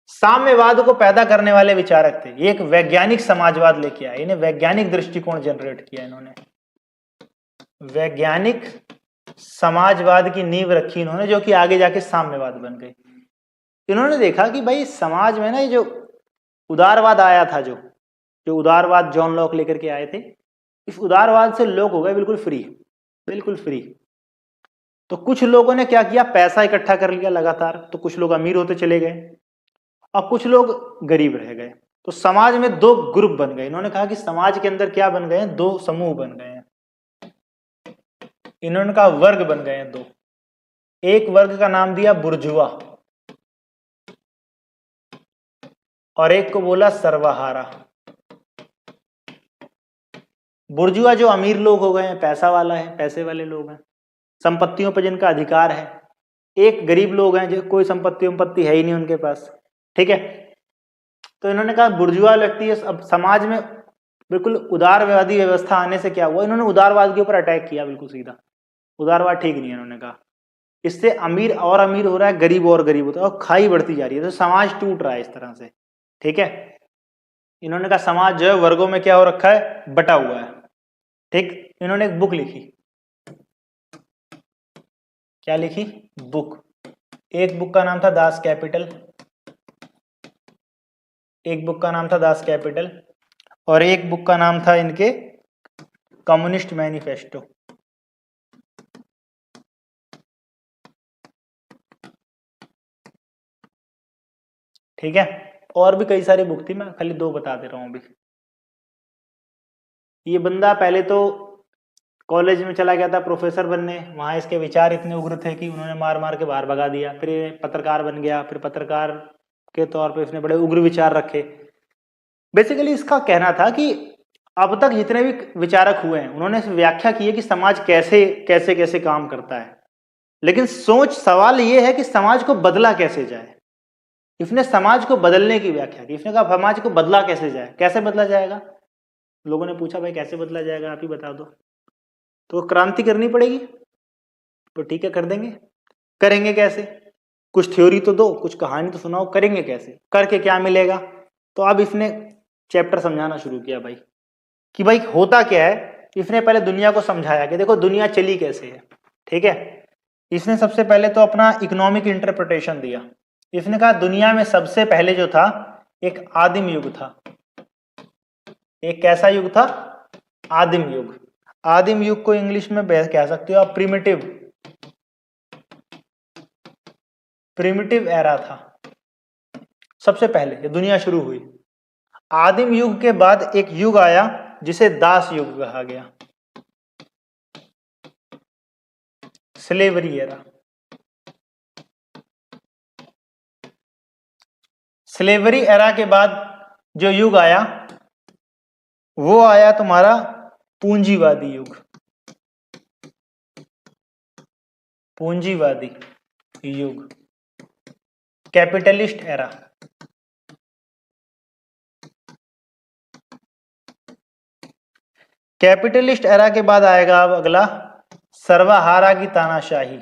साम्यवाद को पैदा करने वाले विचारक थे। ये एक वैज्ञानिक समाजवाद लेके आए, इन्हें वैज्ञानिक दृष्टिकोण जनरेट किया इन्होंने, वैज्ञानिक समाजवाद की नींव रखी इन्होंने, जो कि आगे जाके साम्यवाद बन गई। इन्होंने देखा कि भाई समाज में ना ये जो उदारवाद आया था, जो उदारवाद जॉन लॉक लेकर के आए थे, इस उदारवाद से लोग हो गए बिल्कुल फ्री, बिल्कुल फ्री। तो कुछ लोगों ने क्या किया, पैसा इकट्ठा कर लिया लगातार, तो कुछ लोग अमीर होते चले गए और कुछ लोग गरीब रह गए। तो समाज में दो ग्रुप बन गए। इन्होंने कहा कि समाज के अंदर क्या बन गए हैं, दो समूह बन गए हैं। इन्होंने कहा वर्ग बन गए हैं दो। एक वर्ग का नाम दिया बुर्जुआ और एक को बोला सर्वहारा। बुर्जुआ जो अमीर लोग हो गए हैं, पैसा वाला है, पैसे वाले लोग हैं, संपत्तियों पर जिनका अधिकार है। एक गरीब लोग हैं जो कोई संपत्ति है ही नहीं उनके पास, ठीक है। तो इन्होंने कहा बुर्जुआ व्यक्ति अब समाज में बिल्कुल उदारवादी व्यवस्था आने से क्या हुआ, इन्होंने उदारवाद के ऊपर अटैक किया बिल्कुल सीधा। उदारवाद ठीक नहीं है, इन्होंने कहा इससे अमीर और अमीर हो रहा है, गरीब और गरीब होता है और खाई बढ़ती जा रही है, तो समाज टूट रहा है इस तरह से, ठीक है। इन्होंने कहा समाज जो है वर्गों में क्या हो रखा है, बटा हुआ है, ठीक। इन्होंने एक बुक लिखी, क्या लिखी, बुक। एक बुक का नाम था दास कैपिटल, एक बुक का नाम था दास कैपिटल और एक बुक का नाम था इनके कम्युनिस्ट मैनिफेस्टो। ठीक है, और भी कई सारी बुक थी, मैं खाली दो बता दे रहा हूं अभी। ये बंदा पहले तो कॉलेज में चला गया था प्रोफेसर बनने, वहां इसके विचार इतने उग्र थे कि उन्होंने मार मार के बाहर भगा दिया। फिर ये पत्रकार बन गया, फिर पत्रकार के तौर पे इसने बड़े उग्र विचार रखे। बेसिकली इसका कहना था कि अब तक जितने भी विचारक हुए हैं उन्होंने व्याख्या की है कि समाज कैसे कैसे कैसे काम करता है, लेकिन सवाल ये है कि समाज को बदला कैसे जाए। इसने समाज को बदलने की व्याख्या की। इसने कहा समाज को बदला कैसे जाए, कैसे बदला जाएगा। लोगों ने पूछा भाई कैसे बदला जाएगा, आप ही बता दो। तो क्रांति करनी पड़ेगी, तो ठीक है कर देंगे। करेंगे कैसे, कुछ थ्योरी तो दो, कुछ कहानी तो सुनाओ, करेंगे कैसे, करके क्या मिलेगा। तो अब इसने चैप्टर समझाना शुरू किया भाई कि भाई होता क्या है। इसने पहले दुनिया को समझाया कि देखो दुनिया चली कैसे है, ठीक है। इसने सबसे पहले तो अपना इकोनॉमिक इंटरप्रिटेशन दिया। इसने कहा दुनिया में सबसे पहले जो था एक आदिम युग था। एक कैसा युग था, आदिम युग। आदिम युग को इंग्लिश में कह सकते हो आप प्रिमिटिव, प्रिमिटिव एरा था। सबसे पहले ये दुनिया शुरू हुई। आदिम युग के बाद एक युग आया जिसे दास युग कहा गया, स्लेवरी एरा। स्लेवरी एरा के बाद जो युग आया वो आया तुम्हारा पूंजीवादी युग। पूंजीवादी युग, कैपिटलिस्ट एरा। कैपिटलिस्ट एरा के बाद आएगा अब अगला सर्वहारा की तानाशाही।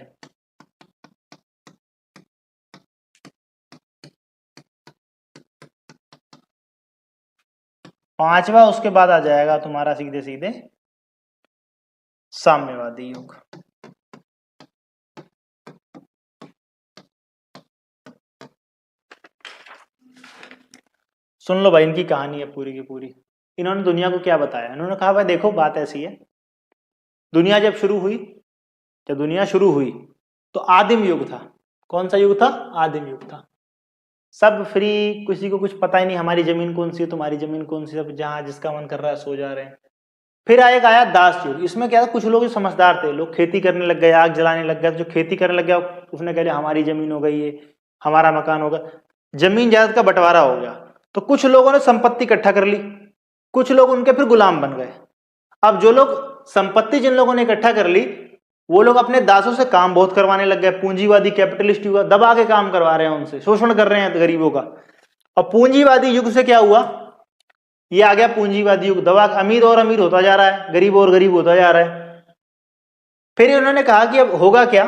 पांचवा उसके बाद आ जाएगा तुम्हारा सीधे सीधे साम्यवादी युग। सुन लो भाई, इनकी कहानी है पूरी की पूरी। इन्होंने दुनिया को क्या बताया, इन्होंने कहा भाई देखो बात ऐसी है, दुनिया जब दुनिया शुरू हुई तो आदिम युग था। कौन सा युग था, आदिम युग था। सब फ्री, किसी को कुछ पता ही नहीं हमारी जमीन कौन सी है, तुम्हारी जमीन कौन सी है, सब जहां जिसका मन कर रहा है सो जा रहे हैं। फिर एक आया दास युग। इसमें क्या था, कुछ लोग जो समझदार थे, लोग खेती करने लग गए, आग जलाने लग गए। जो खेती करने लग गया उसने कह लिया हमारी जमीन हो गई, ये हमारा मकान होगा, जमीन जायदाद का बंटवारा हो गया। तो कुछ लोगों ने संपत्ति इकट्ठा कर ली, कुछ लोग उनके फिर गुलाम बन गए। अब जो लोग संपत्ति जिन लोगों ने इकट्ठा कर ली वो लोग अपने दासों से काम बहुत करवाने लग गए। पूंजीवादी कैपिटलिस्ट युग, दबा के काम करवा रहे हैं उनसे, शोषण कर रहे हैं गरीबों का। और पूंजीवादी युग से क्या हुआ, ये आ गया पूंजीवादी युग, दबा अमीर और अमीर होता जा रहा है, गरीब और गरीब होता जा रहा है। फिर उन्होंने कहा कि अब होगा क्या,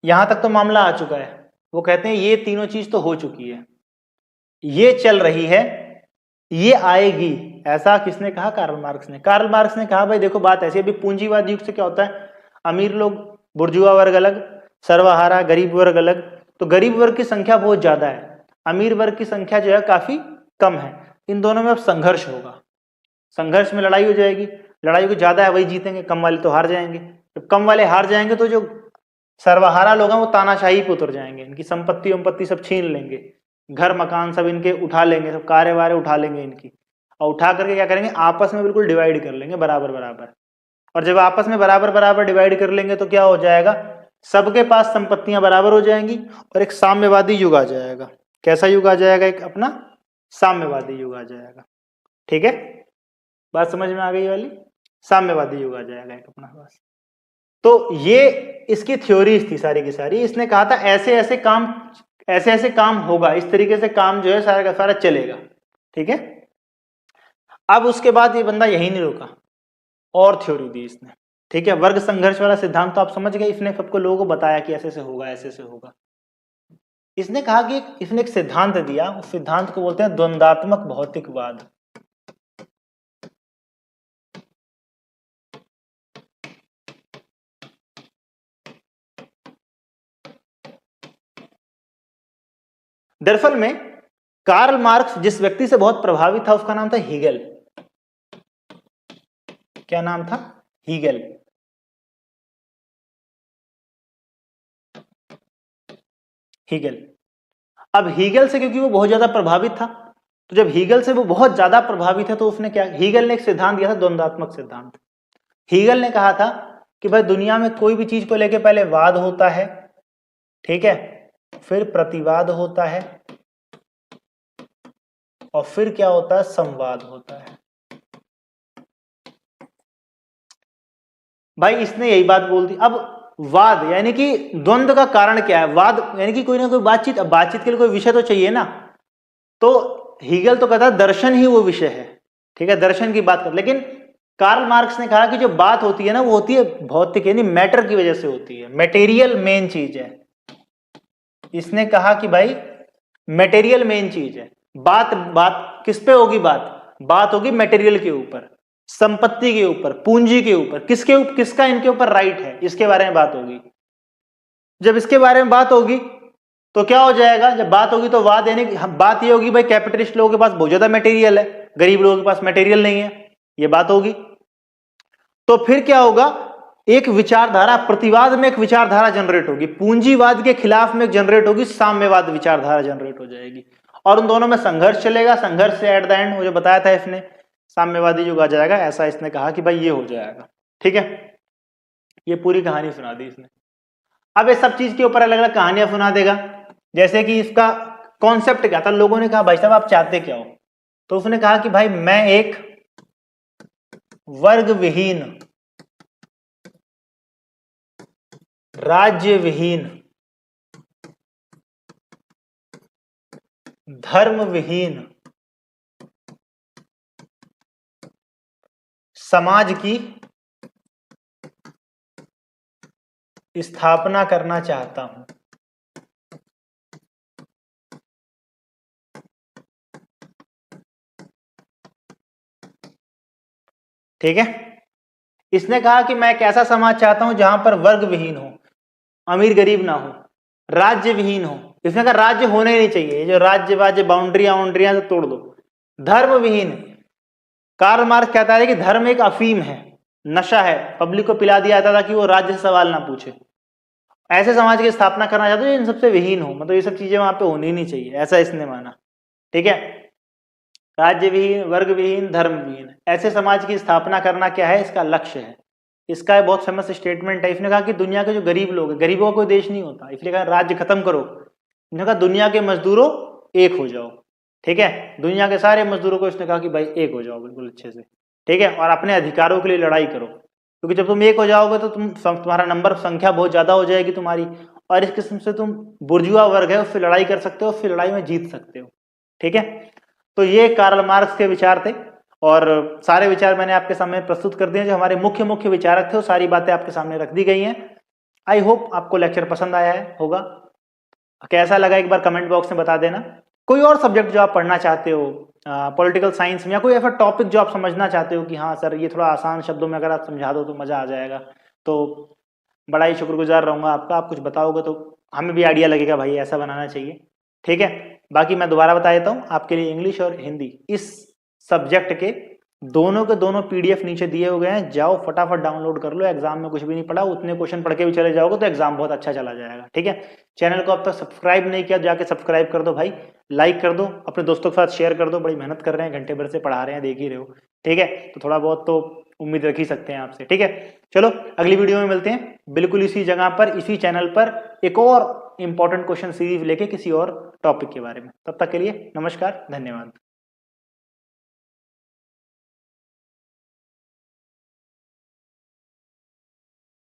यहां तक तो मामला आ चुका है। वो कहते हैं ये तीनों चीज तो हो चुकी है, ये चल रही है, ये आएगी, ऐसा किसने कहा? कार्ल मार्क्स ने। कार्ल मार्क्स ने कहा भाई देखो बात ऐसी, अभी पूंजीवाद युग से क्या होता है, अमीर लोग, बुर्जुआ वर्ग अलग, सर्वहारा गरीब वर्ग अलग, तो गरीब वर्ग की संख्या बहुत ज्यादा है, अमीर वर्ग की संख्या जो है काफी कम है, इन दोनों में अब संघर्ष होगा, संघर्ष में लड़ाई हो जाएगी, लड़ाई को ज्यादा है वही जीतेंगे, कम वाले तो हार जाएंगे, जब कम वाले हार जाएंगे तो जो सर्वहारा लोग हैं वो तानाशाही पे उतर जाएंगे, इनकी संपत्ति वंपत्ति सब छीन लेंगे, घर मकान सब इनके उठा लेंगे, सब कारे वारे उठा लेंगे इनकी, और उठा करके क्या करेंगे, आपस में बिल्कुल डिवाइड कर लेंगे बराबर बराबर, और जब आपस में बराबर बराबर डिवाइड कर लेंगे तो क्या हो जाएगा, सबके पास संपत्तियां बराबर हो जाएंगी और एक साम्यवादी युग आ जाएगा। कैसा युग आ जाएगा? एक अपना साम्यवादी युग आ जाएगा। ठीक है, बात समझ में आ गई वाली? साम्यवादी युग आ जाएगा एक अपना पास। तो ये इसकी थ्योरीज थी सारी की सारी, इसने कहा था ऐसे ऐसे काम होगा, इस तरीके से काम जो है सारा का सारा चलेगा। ठीक है, अब उसके बाद ये बंदा यही नहीं रुका, और थ्योरी दी इसने। ठीक है, वर्ग संघर्ष वाला सिद्धांत तो आप समझ गए, इसने सबको लोगों को बताया कि ऐसे से होगा, ऐसे से होगा। इसने कहा कि इसने एक सिद्धांत दिया, उस सिद्धांत को बोलते हैं द्वंदात्मक भौतिकवाद। दरअसल में कार्ल मार्क्स जिस व्यक्ति से बहुत प्रभावित था उसका नाम था हीगल। क्या नाम था? हीगल। हीगल। अब हीगल से क्योंकि वो बहुत ज्यादा प्रभावित था, तो जब हीगल से वो बहुत ज्यादा प्रभावित है तो उसने क्या, हीगल ने एक सिद्धांत दिया था द्वंदात्मक सिद्धांत। हीगल ने कहा था कि भाई दुनिया में कोई भी चीज को लेकर पहले वाद होता है, ठीक है, फिर प्रतिवाद होता है, और फिर क्या होता है, संवाद होता है। भाई इसने यही बात बोल दी। अब वाद यानी कि द्वंद्व का कारण क्या है, वाद यानी कि कोई ना कोई बातचीत, अब बातचीत के लिए कोई विषय तो चाहिए ना, तो हीगल तो कहता है दर्शन ही वो विषय है। ठीक है, दर्शन की बात कर, लेकिन कार्ल मार्क्स ने कहा कि जो बात होती है ना वो होती है भौतिक, यानी मैटर की वजह से होती है, मटेरियल मेन चीज है। इसने कहा कि भाई मटेरियल मेन चीज है, बात किस पे होगी, बात होगी मटेरियल के ऊपर, संपत्ति के ऊपर, पूंजी के ऊपर, किसका इनके ऊपर राइट है, इसके बारे में बात होगी। जब इसके बारे में बात होगी तो क्या हो जाएगा, जब बात होगी तो वाद, यानी बात ये होगी भाई कैपिटलिस्ट लोगों के पास बहुत ज्यादा मटेरियल है, गरीब लोगों के पास मटेरियल नहीं है, ये बात होगी। तो फिर क्या होगा, एक विचारधारा, प्रतिवाद में एक विचारधारा जनरेट होगी, पूंजीवाद के खिलाफ में जनरेट होगी, साम्यवाद विचारधारा जनरेट हो जाएगी, और उन दोनों में संघर्ष चलेगा। संघर्ष से एट द एंड, वो जो बताया था इसने, साम्यवादी युग आ जाएगा, ऐसा इसने कहा कि भाई ये हो जाएगा। ठीक है, ये पूरी कहानी सुना दी इसने। अब ये सब चीज के ऊपर अलग अलग कहानियां सुना देगा, जैसे कि इसका कॉन्सेप्ट क्या था। लोगों ने कहा भाई साहब आप चाहते क्या हो, तो उसने कहा कि भाई मैं एक वर्ग विहीन, राज्य विहीन, धर्म विहीन समाज की स्थापना करना चाहता हूं। ठीक है, इसने कहा कि मैं एक ऐसा समाज चाहता हूं जहां पर वर्ग विहीन हो, अमीर गरीब ना हो, राज्य विहीन हो। इसने कहा राज्य होने ही नहीं चाहिए, ये जो राज्य वाज्य बाउंड्रियां तो तोड़ दो। धर्म विहीन, कार्ल मार्क्स कहता है कि धर्म एक अफीम है, नशा है, पब्लिक को पिला दिया जाता था कि वो राज्य से सवाल ना पूछे। ऐसे समाज की स्थापना करना चाहते हो इन सबसे विहीन हो, मतलब ये सब चीजें वहां पे होनी नहीं चाहिए, ऐसा इसने माना। ठीक है, राज्य विहीन, वर्ग विहीन, धर्म विहीन, ऐसे समाज की स्थापना करना क्या है, इसका लक्ष्य है। इसका बहुत फेमस स्टेटमेंट है, इसने कहा कि दुनिया के जो गरीब लोग हैं, गरीबों का कोई देश नहीं होता, इसलिए कहा राज्य खत्म करो। इसने कहा दुनिया के मजदूरों एक हो जाओ। ठीक है, दुनिया के सारे मजदूरों को इसने कहा कि भाई एक हो जाओ बिल्कुल अच्छे से। ठीक है, और अपने अधिकारों के लिए लड़ाई करो, क्योंकि जब तुम एक हो जाओगे तो तुम्हारा नंबर संख्या बहुत ज्यादा हो जाएगी तुम्हारी, और इस किस्म से तुम बुर्जुआ वर्ग है उससे लड़ाई कर सकते हो, उससे लड़ाई में जीत सकते हो। ठीक है, तो ये कार्ल मार्क्स के विचार थे, और सारे विचार मैंने आपके सामने प्रस्तुत कर दिए। जो हमारे मुख्य विचारक थे वो सारी बातें आपके सामने रख दी गई हैं। आई होप आपको लेक्चर पसंद आया है होगा। कैसा लगा एक बार कमेंट बॉक्स में बता देना, कोई और सब्जेक्ट जो आप पढ़ना चाहते हो पॉलिटिकल साइंस में, या कोई ऐसा टॉपिक जो आप समझना चाहते हो कि हाँ सर ये थोड़ा आसान शब्दों में अगर आप समझा दो तो मज़ा आ जाएगा, तो बड़ा ही शुक्रगुजार रहूँगा आपका। आप कुछ बताओगे तो हमें भी आइडिया लगेगा भाई ऐसा बनाना चाहिए, ठीक है। बाकी मैं दोबारा बता देता हूँ आपके लिए, इंग्लिश और हिंदी इस सब्जेक्ट के दोनों पीडीएफ नीचे दिए हुए हैं, जाओ फटाफट डाउनलोड कर लो। एग्जाम में कुछ भी नहीं पढ़ा, उतने क्वेश्चन पढ़ के भी चले जाओगे तो एग्जाम बहुत अच्छा चला जाएगा, ठीक है। चैनल को अब तक सब्सक्राइब नहीं किया, जाके सब्सक्राइब कर दो भाई, लाइक कर दो, अपने दोस्तों के साथ शेयर कर दो। बड़ी मेहनत कर रहे हैं, घंटे भर से पढ़ा रहे हैं, देख ही रहे हो, ठीक है। तो थोड़ा बहुत तो उम्मीद रख ही सकते हैं आपसे, ठीक है। चलो अगली वीडियो में मिलते हैं, बिल्कुल इसी जगह पर, इसी चैनल पर, एक और इंपॉर्टेंट क्वेश्चन सीरीज लेके किसी और टॉपिक के बारे में। तब तक के लिए नमस्कार, धन्यवाद।